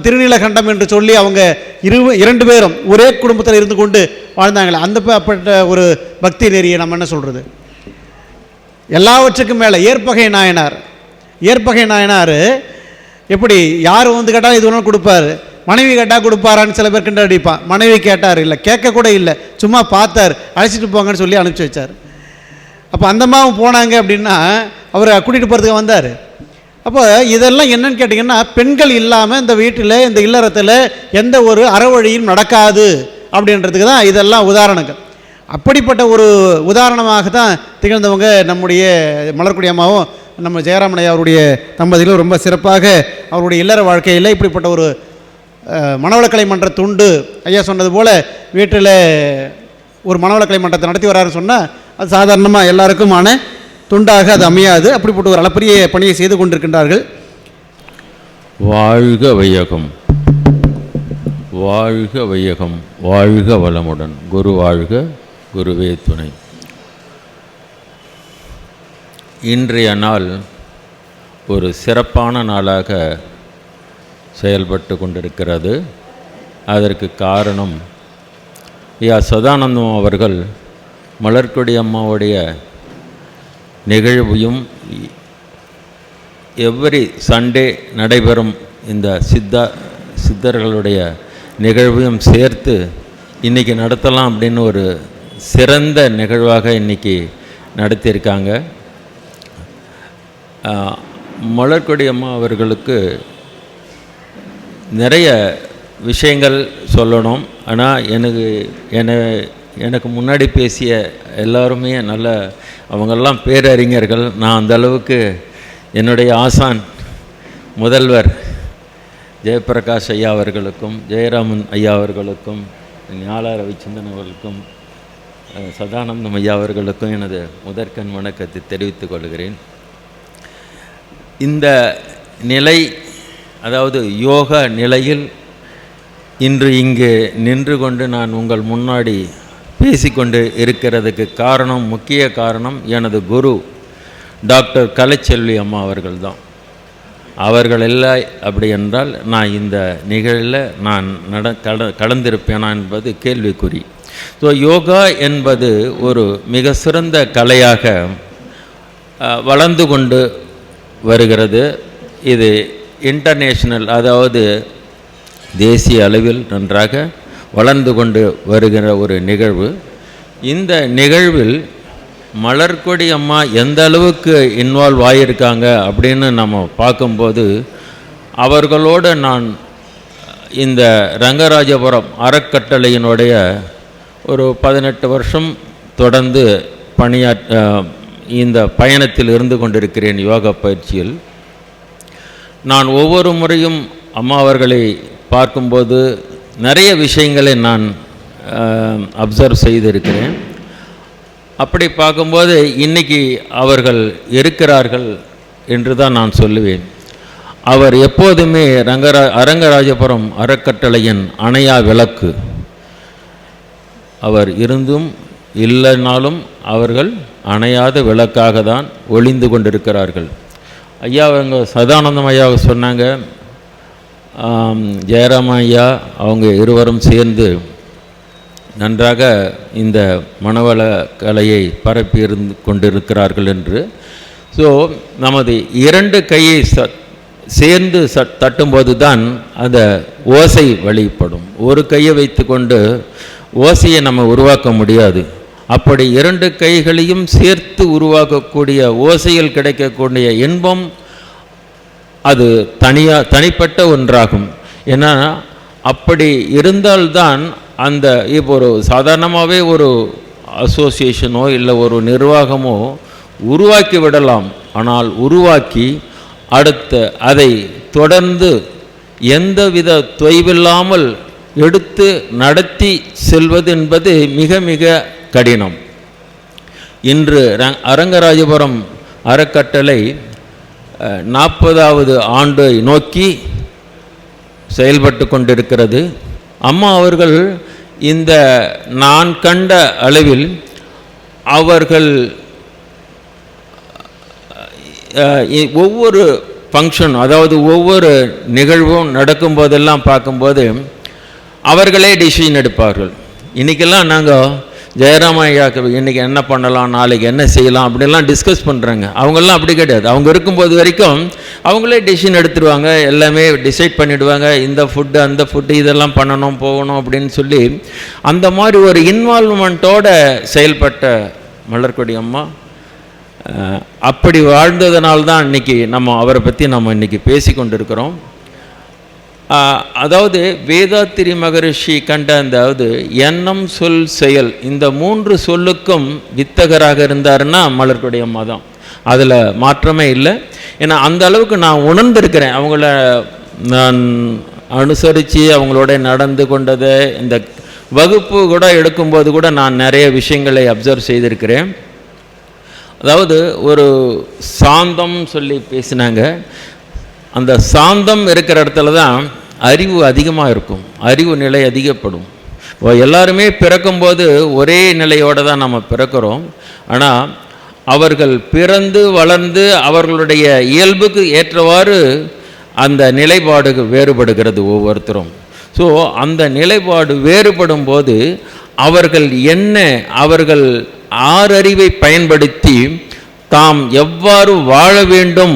திருநீலகண்டம் என்று சொல்லி அவங்க 2 பேரும் ஒரே குடும்பத்தில் இருந்து கொண்டு வாழ்ந்தாங்களே, அந்த ஒரு பக்தி நெறியை நம்ம என்ன சொல்கிறது. எல்லாவற்றுக்கும் மேலே ஏற்பகை நாயனார் எப்படி யார் கேட்டால் இது ஒன்று கொடுப்பார், மனைவி கேட்டால் கொடுப்பாரான்னு சில பேர் கிண்டல் அடிப்பான். மனைவி கேட்டார், இல்லை கேட்க கூட இல்லை, சும்மா பார்த்தார், அழைச்சிட்டு போங்கன்னு சொல்லி அனுப்பிச்சி வச்சார். அப்போ அந்தம்மாவும் போனாங்க அப்படின்னா அவரை கூட்டிகிட்டு போகிறதுக்கு வந்தார். அப்போ இதெல்லாம் என்னன்னு கேட்டிங்கன்னா, பெண்கள் இல்லாமல் இந்த வீட்டில் இந்த இல்லறத்தில் எந்த ஒரு அறவழியும் நடக்காது அப்படின்றதுக்கு தான் இதெல்லாம் உதாரணங்கள். அப்படிப்பட்ட ஒரு உதாரணமாக தான் திகழ்ந்தவங்க நம்முடைய மலர்கொடி அம்மாவும் நம்ம ஜெயராமன் அவருடைய தம்பதிகளும் ரொம்ப சிறப்பாக அவருடைய இல்லற வாழ்க்கையில் இப்படிப்பட்ட ஒரு மனவளக்கலை மன்ற துண்டு, ஐயா சொன்னது போல் வீட்டில் ஒரு மனவளக்கலை மன்றத்தை நடத்தி வராருன்னு சொன்னால் அது சாதாரணமாக எல்லாருக்குமான துண்டாக அது அமையாது. அப்படிப்பட்ட ஒரு அளப்பரிய பணியை செய்து கொண்டிருக்கின்றார்கள். வாழ்க வையகம், வாழ்க வையகம், வாழ்க வளமுடன். குரு வாழ்க, குருவே துணை. இன்றைய நாள் ஒரு சிறப்பான நாளாக செயல்பட்டு கொண்டிருக்கிறது. அதற்கு காரணம் ஐயா சதானந்தம் அவர்கள் மலர்கொடி அம்மாவுடைய நிகழ்வையும் எவ்ரி சண்டே நடைபெறும் இந்த சித்தர்களுடைய நிகழ்வையும் சேர்த்து இன்றைக்கி நடத்தலாம் அப்படின்னு ஒரு சிறந்த நிகழ்வாக இன்றைக்கி நடத்தியிருக்காங்க. மலர்கொடி அம்மா அவர்களுக்கு நிறைய விஷயங்கள் சொல்லணும். ஆனால் எனக்கு முன்னாடி பேசிய எல்லாருமே நல்ல அவங்கெல்லாம் பேரறிஞர்கள். நான் அந்த அளவுக்கு என்னுடைய ஆசான் முதல்வர் ஜெயபிரகாஷ் ஐயா அவர்களுக்கும் ஜெயராமன் ஐயா அவர்களுக்கும் ஞாலா ரவிச்சந்திரன் அவர்களுக்கும் சதானந்தம் ஐயா அவர்களுக்கும் எனது முதற்கண் வணக்கத்தை தெரிவித்துக் கொள்கிறேன். இந்த நிலை, அதாவது யோக நிலையில் இன்று இங்கு நின்று கொண்டு நான் உங்கள் முன்னாடி பேசிக்கொண்டு இருக்கிறதுக்கு காரணம், முக்கிய காரணம் எனது குரு டாக்டர் கலைச்செல்வி அம்மா அவர்கள்தான். அவர்கள் இல்லை அப்படி என்றால் நான் இந்த நிகழ்வில் நான் கலந்திருப்பேனா என்பது கேள்விக்குறி. ஸோ யோகா என்பது ஒரு மிக சிறந்த கலையாக வளர்ந்து கொண்டு வருகிறது. இது இன்டர்நேஷ்னல், அதாவது தேசிய அளவில் நன்றாக வளர்ந்து கொண்டு வருகிற ஒரு நிகழ்வு. இந்த நிகழ்வில் மலர்கொடி அம்மா எந்த அளவுக்கு இன்வால்வ் ஆகியிருக்காங்க அப்படின்னு நம்ம பார்க்கும்போது, அவர்களோடு நான் இந்த ரங்கராஜபுரம் அறக்கட்டளையினுடைய ஒரு 18 வருஷம் தொடர்ந்து இந்த பயணத்தில் இருந்து கொண்டிருக்கிறேன். யோகா பயிற்சியில் நான் ஒவ்வொரு முறையும் அம்மா அவர்களை பார்க்கும்போது நிறைய விஷயங்களை நான் அப்சர்வ் செய்திருக்கிறேன். அப்படி பார்க்கும்போது இன்றைக்கி அவர்கள் இருக்கிறார்கள் என்று தான் நான் சொல்லுவேன். அவர் எப்போதுமே அரங்கராஜபுரம் அறக்கட்டளையின் அணையா விளக்கு. அவர் இருந்தும் இல்லைனாலும் அவர்கள் அணையாத விளக்காக தான் ஒளிந்து கொண்டிருக்கிறார்கள். ஐயா அவங்க சதானந்தம் ஐயா சொன்னாங்க, ஜெயராம ஐயா அவங்க இருவரும் சேர்ந்து நன்றாக இந்த மனவள கலையை பரப்பி கொண்டிருக்கிறார்கள் என்று. ஸோ நமது 2 கையை சேர்ந்து தட்டும்போது தான் அந்த ஓசை வெளிப்படும். ஒரு கையை வைத்து கொண்டு ஓசையை நம்ம உருவாக்க முடியாது. அப்படி 2 கைகளையும் சேர்த்து உருவாக்கக்கூடிய ஓசையில் கிடைக்கக்கூடிய இன்பம் அது தனிப்பட்ட ஒன்றாகும். ஏன்னா அப்படி இருந்தால்தான் அந்த இப்போ ஒரு சாதாரணமாகவே ஒரு அசோசியேஷனோ இல்லை ஒரு நிர்வாகமோ உருவாக்கி விடலாம். ஆனால் உருவாக்கி அடுத்த அதை தொடர்ந்து எந்தவித தொய்வில்லாமல் எடுத்து நடத்தி செல்வது என்பது மிக மிக கடினம். இன்று அரங்கராஜபுரம் அறக்கட்டளை 40வது ஆண்டை நோக்கி செயல்பட்டு கொண்டிருக்கிறது. அம்மா அவர்கள் இந்த நான் கண்ட அளவில் அவர்கள் ஒவ்வொரு ஃபங்க்ஷன், அதாவது ஒவ்வொரு நிகழ்வும் நடக்கும்போதெல்லாம் பார்க்கும்போது அவர்களே டிசிஷன் எடுப்பார்கள். இன்றைக்கெல்லாம் நாங்கள் ஜெயராமையாக்கு இன்றைக்கி என்ன பண்ணலாம், நாளைக்கு என்ன செய்யலாம் அப்படிலாம் டிஸ்கஸ் பண்ணுறாங்க. அவங்கெல்லாம் அப்படி கிடையாது. அவங்க இருக்கும்போது வரைக்கும் அவங்களே டிசிஷன் எடுத்துருவாங்க, எல்லாமே டிசைட் பண்ணிவிடுவாங்க. இந்த ஃபுட்டு அந்த ஃபுட்டு இதெல்லாம் பண்ணணும் போகணும் அப்படின்னு சொல்லி அந்த மாதிரி ஒரு இன்வால்வ்மெண்ட்டோடு செயல்பட்ட மலர்கொடி அம்மா. அப்படி வாழ்ந்ததுனால்தான் இன்றைக்கி நம்ம அவரை பற்றி நம்ம இன்றைக்கி பேசி கொண்டிருக்கிறோம். அதாவது வேதாத்திரி மகரிஷி கண்ட அதாவது எண்ணம் சொல் செயல், இந்த 3 சொல்லுக்கும் வித்தகராக இருந்தாருன்னா மலர்கொடி அம்மா தான். அதில் மாற்றமே இல்லை. ஏன்னா அந்த அளவுக்கு நான் உணர்ந்திருக்கிறேன். அவங்கள நான் அனுசரித்து அவங்களோட நடந்து கொண்டதை, இந்த வகுப்பு கூட எடுக்கும்போது கூட நான் நிறைய விஷயங்களை அப்சர்வ் செய்திருக்கிறேன். அதாவது ஒரு சாந்தம் சொல்லி பேசினாங்க. அந்த சாந்தம் இருக்கிற இடத்துல தான் அறிவு அதிகமாக இருக்கும், அறிவு நிலை அதிகப்படும். எல்லாருமே பிறக்கும்போது ஒரே நிலையோடு தான் நம்ம பிறக்கிறோம். ஆனால் அவர்கள் பிறந்து வளர்ந்து அவர்களுடைய இயல்புக்கு ஏற்றவாறு அந்த நிலைப்பாடு வேறுபடுகிறது ஒவ்வொருத்தரும். ஸோ அந்த நிலைப்பாடு வேறுபடும் போது அவர்கள் ஆறறிவை பயன்படுத்தி தாம் எவ்வாறு வாழ வேண்டும்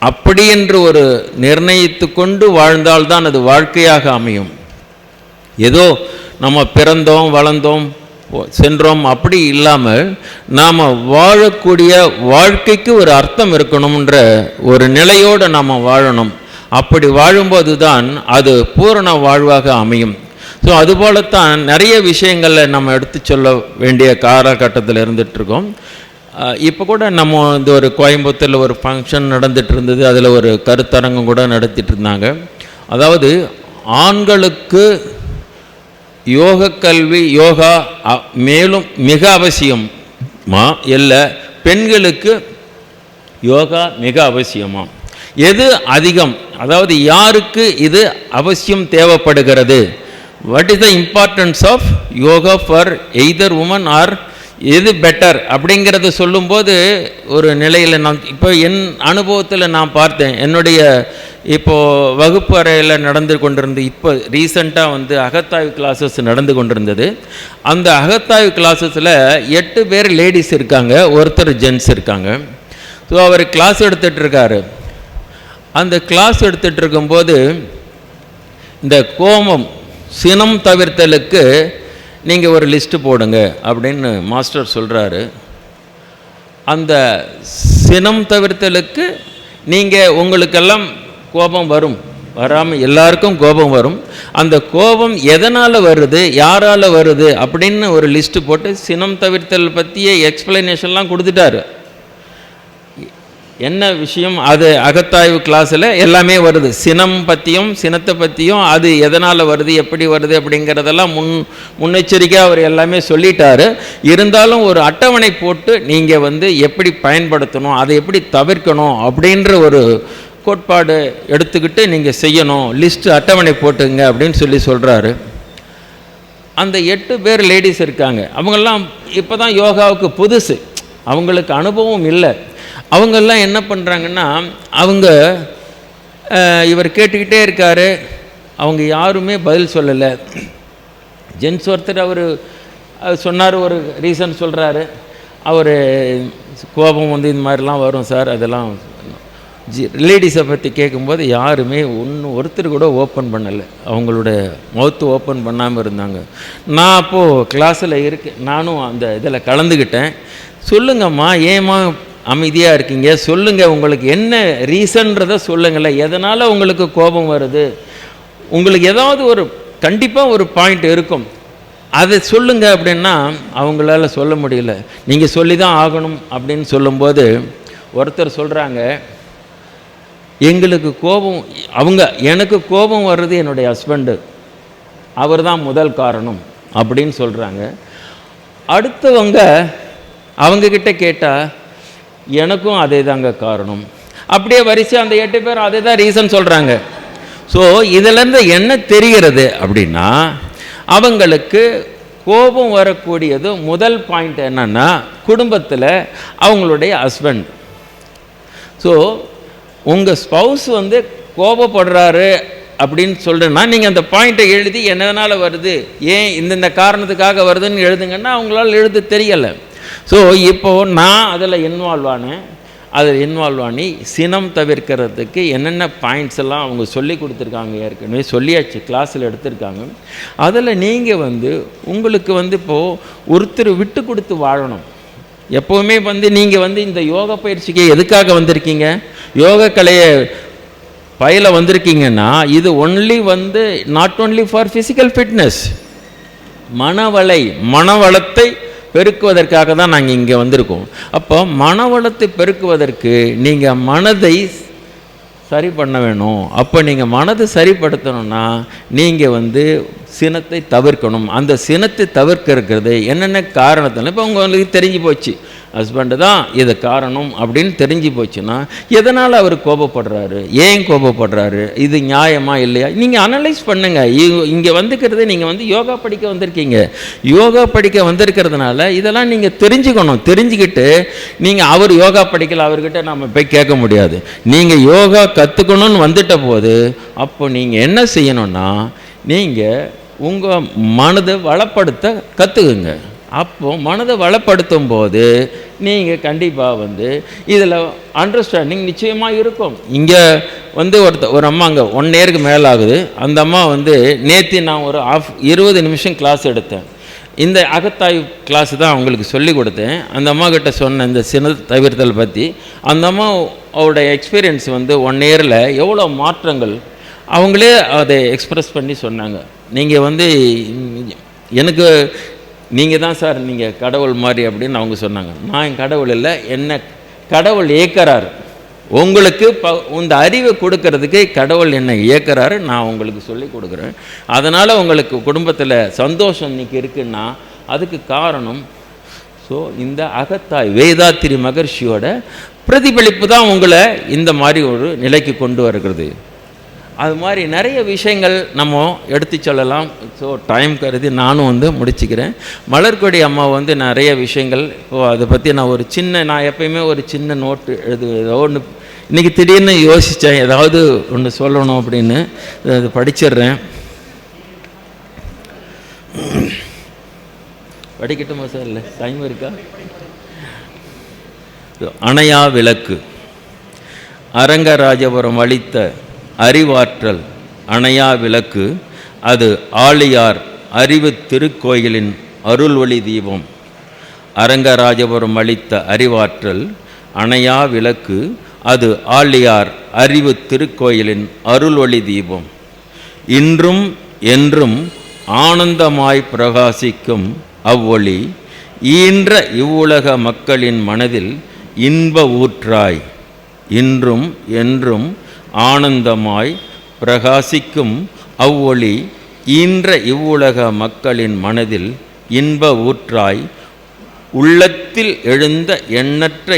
அப்படி என்று ஒரு நிர்ணயித்து கொண்டு வாழ்ந்தால்தான் அது வாழ்க்கையாக அமையும். ஏதோ நம்ம பிறந்தோம் வளர்ந்தோம் சென்றோம் அப்படி இல்லாமல் நாம் வாழக்கூடிய வாழ்க்கைக்கு ஒரு அர்த்தம் இருக்கணும்ன்ற ஒரு நிலையோடு நாம் வாழணும். அப்படி வாழும்போது தான் அது பூரண வாழ்வாக அமையும். ஸோ அதுபோலத்தான் நிறைய விஷயங்களில் நம்ம எடுத்து சொல்ல வேண்டிய காலகட்டத்தில் இருந்துகிட்ருக்கோம். இப்போ கூட நம்ம இந்த ஒரு கோயம்புத்தூரில் ஒரு ஃபங்க்ஷன் நடந்துகிட்டு இருந்தது. அதில் ஒரு கருத்தரங்கம் கூட நடத்திட்டு இருந்தாங்க. அதாவது ஆண்களுக்கு யோக கல்வி யோகா மேலும் மிக அவசியமா இல்லை பெண்களுக்கு யோகா மிக அவசியமா? எது அதிகம், அதாவது யாருக்கு இது அவசியம் தேவைப்படுகிறது, what is the importance of yoga for either woman or எது பெட்டர் அப்படிங்கிறத சொல்லும்போது ஒரு நிலையில் நான் இப்போ என் அனுபவத்தில் நான் பார்த்தேன். என்னுடைய இப்போது வகுப்பு அறையில் நடந்து கொண்டிருந்து இப்போ ரீசண்டாக வந்து அகத்தாய்வு கிளாஸஸ் நடந்து கொண்டிருந்தது. அந்த அகத்தாய்வு கிளாஸஸில் 8 பேர் லேடிஸ் இருக்காங்க, ஒருத்தர் ஜென்ஸ் இருக்காங்க. ஸோ அவர் கிளாஸ் எடுத்துகிட்டு இருக்காரு. அந்த கிளாஸ் எடுத்துகிட்டு இருக்கும்போது இந்த கோபம் சினம் தவிர்த்தலுக்கு நீங்கள் ஒரு லிஸ்ட்டு போடுங்க அப்படின்னு மாஸ்டர் சொல்கிறாரு. அந்த சினம் தவிர்த்தலுக்கு நீங்கள் உங்களுக்கெல்லாம் கோபம் வரும், வராமல் எல்லாருக்கும் கோபம் வரும். அந்த கோபம் எதனால் வருது, யாரால் வருது அப்படின்னு ஒரு லிஸ்ட்டு போட்டு சினம் தவிர்த்தல் பற்றிய எக்ஸ்பிளனேஷன்லாம் கொடுத்துட்டாரு. என்ன விஷயம், அது அகத்தாய்வு கிளாஸில் எல்லாமே வருது. சினம் பற்றியும் சினத்தை பற்றியும் அது எதனால் வருது, எப்படி வருது அப்படிங்கிறதெல்லாம் முன்னெச்சரிக்கையாக அவர் எல்லாமே சொல்லிட்டாரு. இருந்தாலும் ஒரு அட்டவணை போட்டு நீங்கள் வந்து எப்படி பயன்படுத்தணும், அதை எப்படி தவிர்க்கணும் அப்படின்ற ஒரு கோட்பாடு எடுத்துக்கிட்டு நீங்கள் செய்யணும், லிஸ்ட்டு அட்டவணை போட்டுங்க அப்படின்னு சொல்கிறாரு. அந்த 8 பேர் லேடிஸ் இருக்காங்க. அவங்கெல்லாம் இப்போ தான் யோகாவுக்கு புதுசு, அவங்களுக்கு அனுபவம் இல்லை. அவங்கெல்லாம் என்ன பண்ணுறாங்கன்னா, அவங்க இவர் கேட்டுக்கிட்டே இருக்கார், அவங்க யாருமே பதில் சொல்லலை. ஜென்ஸ் ஒருத்தர் அவர் சொன்னார், ஒரு ரீசன் சொல்கிறாரு. அவர் கோபம் வந்து இந்த மாதிரிலாம் வரும் சார், அதெல்லாம் லேடிஸை பற்றி கேட்கும்போது யாருமே ஒருத்தர் கூட ஓப்பன் பண்ணலை, அவங்களோட மவுத்து ஓப்பன் பண்ணாமல் இருந்தாங்க. நான் அப்போது கிளாஸில் இருக்கேன், நானும் அந்த இதில் கலந்துக்கிட்டேன். சொல்லுங்கம்மா, ஏம்மா அமைதியாக இருக்கீங்க, சொல்லுங்கள், உங்களுக்கு என்ன ரீசன்றதை சொல்லுங்களேன், எதனால் உங்களுக்கு கோபம் வருது, உங்களுக்கு ஏதாவது ஒரு கண்டிப்பாக ஒரு பாயிண்ட் இருக்கும், அதை சொல்லுங்க அப்படின்னா அவங்களால சொல்ல முடியல. நீங்கள் சொல்லி தான் ஆகணும் அப்படின்னு சொல்லும்போது ஒருத்தர் சொல்கிறாங்க, எங்களுக்கு கோபம், எனக்கு கோபம் வர்றது என்னுடைய ஹஸ்பண்டு, அவர் தான் முதல் காரணம் அப்படின்னு சொல்கிறாங்க. அடுத்தவங்க அவங்கக்கிட்ட கேட்டால் எனக்கும் அதே தாங்க காரணம், அப்படியே வரிசை அந்த 8 பேர் அதே தான் ரீசன் சொல்கிறாங்க. ஸோ இதிலேருந்து என்ன தெரிகிறது அப்படின்னா, அவங்களுக்கு கோபம் வரக்கூடியது முதல் பாயிண்ட் என்னன்னா குடும்பத்தில் அவங்களுடைய ஹஸ்பண்ட். ஸோ உங்கள் ஸ்பௌஸ் வந்து கோபப்படுறாரு அப்படின்னு சொல்கிறேன்னா நீங்கள் அந்த பாயிண்ட்டை எழுதி என்னதுனால வருது, ஏன் இந்தந்த காரணத்துக்காக வருதுன்னு எழுதுங்கன்னா அவங்களால எழுத தெரியலை. ஸோ இப்போது நான் அதில் இன்வால்வ் ஆனி சினம் தவிர்க்கிறதுக்கு என்னென்ன பாயிண்ட்ஸ் எல்லாம் அவங்க சொல்லி கொடுத்துருக்காங்க, ஏற்கனவே சொல்லியாச்சு, கிளாஸில் எடுத்திருக்காங்க. அதில் நீங்கள் வந்து உங்களுக்கு வந்து இப்போது ஒருத்தர் விட்டு கொடுத்து வாழணும். எப்போவுமே வந்து நீங்கள் வந்து இந்த யோகா பயிற்சிக்கு எதுக்காக வந்திருக்கீங்க, யோக கலையை பயில வந்திருக்கீங்கன்னா இது ஒன்லி வந்து not only for physical fitness, மனவளத்தை பெருக்குவதற்காக தான் நாங்கள் இங்கே வந்திருக்கோம். அப்போ மனவளத்தை பெருக்குவதற்கு நீங்கள் மனதை சரி பண்ண வேணும். அப்போ நீங்கள் மனதை சரிப்படுத்தணும்னா நீங்கள் வந்து சினத்தை தவிர்க்கணும். அந்த சினத்தை தவிர்க்கிறது என்னென்ன காரணத்தில் இப்போ உங்களுக்கு தெரிஞ்சு போச்சு, ஹஸ்பண்டு தான் இது காரணம் அப்படின்னு தெரிஞ்சு போச்சுன்னா எதனால் அவர் கோபப்படுறாரு, ஏன் கோபப்படுறாரு, இது நியாயமா இல்லையா, நீங்கள் அனலைஸ் பண்ணுங்கள். இங்கே வந்துக்கிறது நீங்கள் வந்து யோகா படிக்க வந்திருக்கீங்க, யோகா படிக்க வந்திருக்கிறதுனால இதெல்லாம் நீங்கள் தெரிஞ்சுக்கணும். தெரிஞ்சுக்கிட்டு நீங்கள் அவர் யோகா படிக்கல, அவர்கிட்ட நம்ம போய் கேட்க முடியாது. நீங்கள் யோகா கற்றுக்கணும்னு வந்துட்ட போது அப்போ நீங்கள் என்ன செய்யணும்னா நீங்கள் உங்கள் மனதை வளப்படுத்த கற்றுக்குங்க. அப்போது மனதை வளப்படுத்தும் போது நீங்கள் கண்டிப்பாக வந்து இதில் அண்டர்ஸ்டாண்டிங் நிச்சயமாக இருக்கும். இங்கே வந்து ஒரு அம்மா அங்கே 1 இயருக்கு மேலே ஆகுது. அந்த அம்மா வந்து நேற்று நான் ஒரு 20 நிமிஷம் கிளாஸ் எடுத்தேன். இந்த அகத்தாய்வு கிளாஸ் தான் அவங்களுக்கு சொல்லி கொடுத்தேன். அந்த அம்மா கிட்ட சொன்ன இந்த சின தவிர்த்தல் பற்றி அந்த அம்மா அவருடைய எக்ஸ்பீரியன்ஸ் வந்து 1 இயரில் எவ்வளோ மாற்றங்கள் அவங்களே அதை எக்ஸ்ப்ரெஸ் பண்ணி சொன்னாங்க. நீங்கள் வந்து எனக்கு நீங்கள் தான் சார் நீங்கள் கடவுள் மாதிரி அப்படின்னு அவங்க சொன்னாங்க. நான் என் கடவுள் இல்லை, என்ன கடவுள் இயக்கிறார், உங்களுக்கு இந்த அறிவை கொடுக்கறதுக்கு கடவுள் என்னை இயக்கிறாரு, நான் உங்களுக்கு சொல்லி கொடுக்குறேன். அதனால் உங்களுக்கு குடும்பத்தில் சந்தோஷம் இன்றைக்கி இருக்குன்னா அதுக்கு காரணம் ஸோ இந்த அகத்தாய் வேதாத்திரி மகர்ஷியோட பிரதிபலிப்பு தான் உங்களை இந்த மாதிரி ஒரு நிலைக்கு கொண்டு வருகிறது. அது மாதிரி நிறைய விஷயங்கள் நம்ம எடுத்து சொல்லலாம். ஸோ டைம் கருதி நானும் முடிச்சுக்கிறேன். மலர்கொடி அம்மா நிறைய விஷயங்கள் அதை பற்றி நான் எப்பயுமே ஒரு சின்ன நோட்டு ஏதோ ஒன்று இன்றைக்கி திடீர்னு யோசித்தேன், ஏதாவது ஒன்று சொல்லணும் அப்படின்னு அது படிச்சிடுறேன். படிக்கட்டுமா சார்? இல்லை, டைம் இருக்கா? அணையா விளக்கு. அரங்கராஜபுரம் அளித்த அறிவாற்றல் அணையா விளக்கு, அது ஆழியார் அறிவு திருக்கோயிலின் அருள் ஒளி தீபம். அரங்கராஜபுரம் அளித்த அறிவாற்றல் அணையா விளக்கு, அது ஆழியார் அறிவு திருக்கோயிலின் அருள் ஒளி தீபம். இன்றும் என்றும் ஆனந்தமாய் பிரகாசிக்கும் அவ்வொளி ஈன்ற இவ்வுலக மக்களின் மனதில் இன்ப ஊற்றாய். இன்றும் என்றும் ஆனந்தமாய் பிரகாசிக்கும் அவ்வொளி ஈன்ற இவ்வுலக மக்களின் மனதில் இன்ப ஊற்றாய். உள்ளத்தில் எழுந்த எண்ணற்ற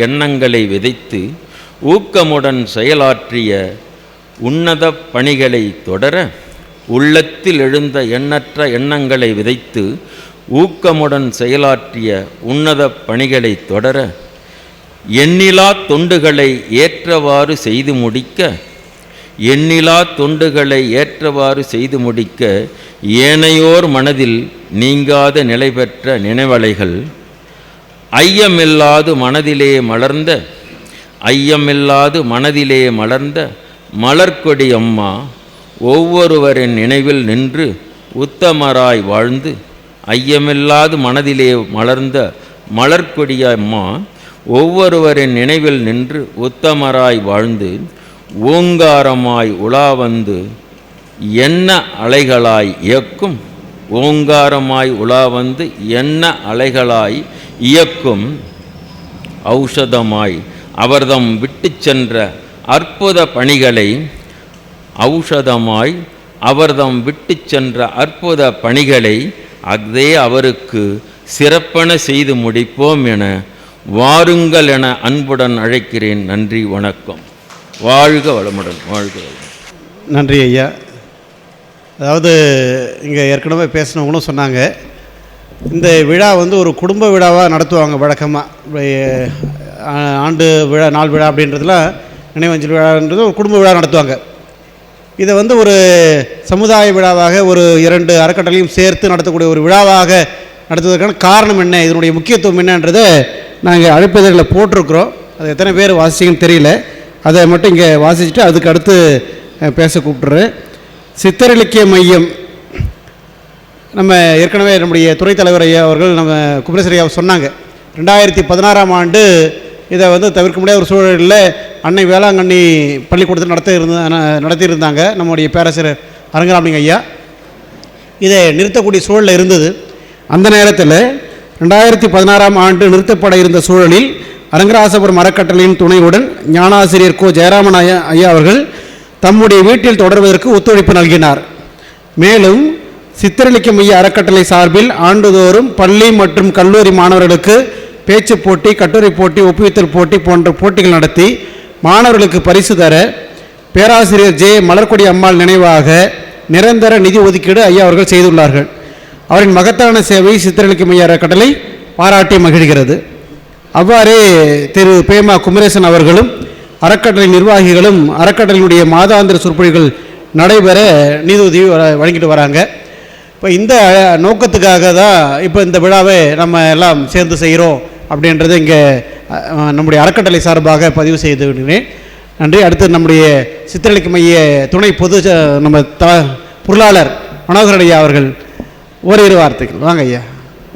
எண்ணங்களை விதைத்து ஊக்கமுடன் செயலாற்றிய உன்னத பணிகளை தொடர. உள்ளத்தில் எழுந்த எண்ணற்ற எண்ணங்களை விதைத்து ஊக்கமுடன் செயலாற்றிய உன்னத பணிகளை தொடர. எண்ணிலா தொண்டுகளை ஏற்றவாறு செய்து முடிக்க ஏனையோர் மனதில் நீங்காத நிலை பெற்ற நினைவலைகள். ஐயமில்லாது மனதிலே மலர்ந்த மலர்கொடி அம்மா ஒவ்வொருவரின் நினைவில் நின்று உத்தமராய் வாழ்ந்து. ஐயமில்லாது மனதிலே மலர்ந்த மலர்கொடி அம்மா ஒவ்வொருவரின் நினைவில் நின்று உத்தமராய் வாழ்ந்து. ஓங்காரமாய் உலா வந்து எண்ண அலைகளாய் இயக்கும். ஔஷதமாய் அவர்தம் விட்டு சென்ற அற்புத பணிகளை அதே அவருக்கு சிறப்பென செய்து முடிப்போம் என வாருங்கள் என அன்புடன் அழைக்கிறேன். நன்றி, வணக்கம். வாழ்க வளமுடன். நன்றி ஐயா. அதாவது இங்கே ஏற்கனவே பேசினவங்களும் சொன்னாங்க, இந்த விழா ஒரு குடும்ப விழாவாக நடத்துவாங்க வழக்கமாக. ஆண்டு விழா, நாள் விழா அப்படின்றதுலாம் நினைவஞ்சல் விழான்றது ஒரு குடும்ப விழா நடத்துவாங்க. இதை ஒரு சமுதாய விழாவாக ஒரு 2 அறக்கட்டளையும் சேர்த்து நடத்தக்கூடிய ஒரு விழாவாக நடத்துவதற்கான காரணம் என்ன, இதனுடைய முக்கியத்துவம் என்னன்றதை நாங்கள் அழைப்பதில் போட்டிருக்கிறோம். அது எத்தனை பேர் வாசிச்சிங்கன்னு தெரியல. அதை மட்டும் இங்கே வாசிச்சுட்டு அதுக்கு அடுத்து பேச கூப்பிட்றேன். சித்தர் இலக்கிய மையம், நம்ம ஏற்கனவே நம்முடைய துறைத் தலைவர் ஐயா அவர்கள் நம்ம குமரேசர் ஐயா சொன்னாங்க, 2016ஆம் ஆண்டு இதை தவிர்க்க முடியாத ஒரு சூழலில் அன்னை வேளாங்கண்ணி பள்ளிக்கூடத்தில் நடத்தியிருந்தாங்க நம்முடைய பேராசிரியர் அரங்கராமலிங்க ஐயா. இதை நிறுத்தக்கூடிய சூழலில் இருந்தது. அந்த நேரத்தில் 2016ஆம் ஆண்டு நிறுத்தப்பட இருந்த சூழலில் அரங்கராசபுரம் அறக்கட்டளையின் துணையுடன் ஞானாசிரியர் கோ ஜெயராமன் ஐயா அவர்கள் தம்முடைய வீட்டில் தொடர்வதற்கு ஒத்துழைப்பு நல்கினார். மேலும் சித்தரிலக்கிய மைய அறக்கட்டளை சார்பில் ஆண்டுதோறும் பள்ளி மற்றும் கல்லூரி மாணவர்களுக்கு பேச்சு போட்டி, கட்டுரை போட்டி, ஒப்புவித்தல் போட்டி போன்ற போட்டிகள் நடத்தி மாணவர்களுக்கு பரிசு தர பேராசிரியர் ஜே மலர்கொடி அம்மாள் நினைவாக நிரந்தர நிதி ஒதுக்கீடு ஐயா அவர்கள் செய்துள்ளார்கள். அவரின் மகத்தான சேவை சித்தரிலக்கிய மைய அறக்கட்டளை பாராட்டி மகிழ்கிறது. அவ்வாறே திரு பேமா குமரேசன் அவர்களும் அறக்கட்டளை நிர்வாகிகளும் அறக்கட்டளையினுடைய மாதாந்திர சொற்பொழிகள் நடைபெற நிதியுதவி வழங்கிட்டு வராங்க. இப்போ இந்த நோக்கத்துக்காக தான் இப்போ இந்த விழாவை நம்ம எல்லாம் சேர்ந்து செய்கிறோம் அப்படின்றத இங்கே நம்முடைய அறக்கட்டளை சார்பாக பதிவு செய்து விடுகிறேன். நன்றி. அடுத்து நம்முடைய சித்தரிலக்கிய மைய துணை பொருளாளர் மனோகர் ஐயா அவர்கள் ஓரிரு வார்த்தைகள். வாங்க ஐயா.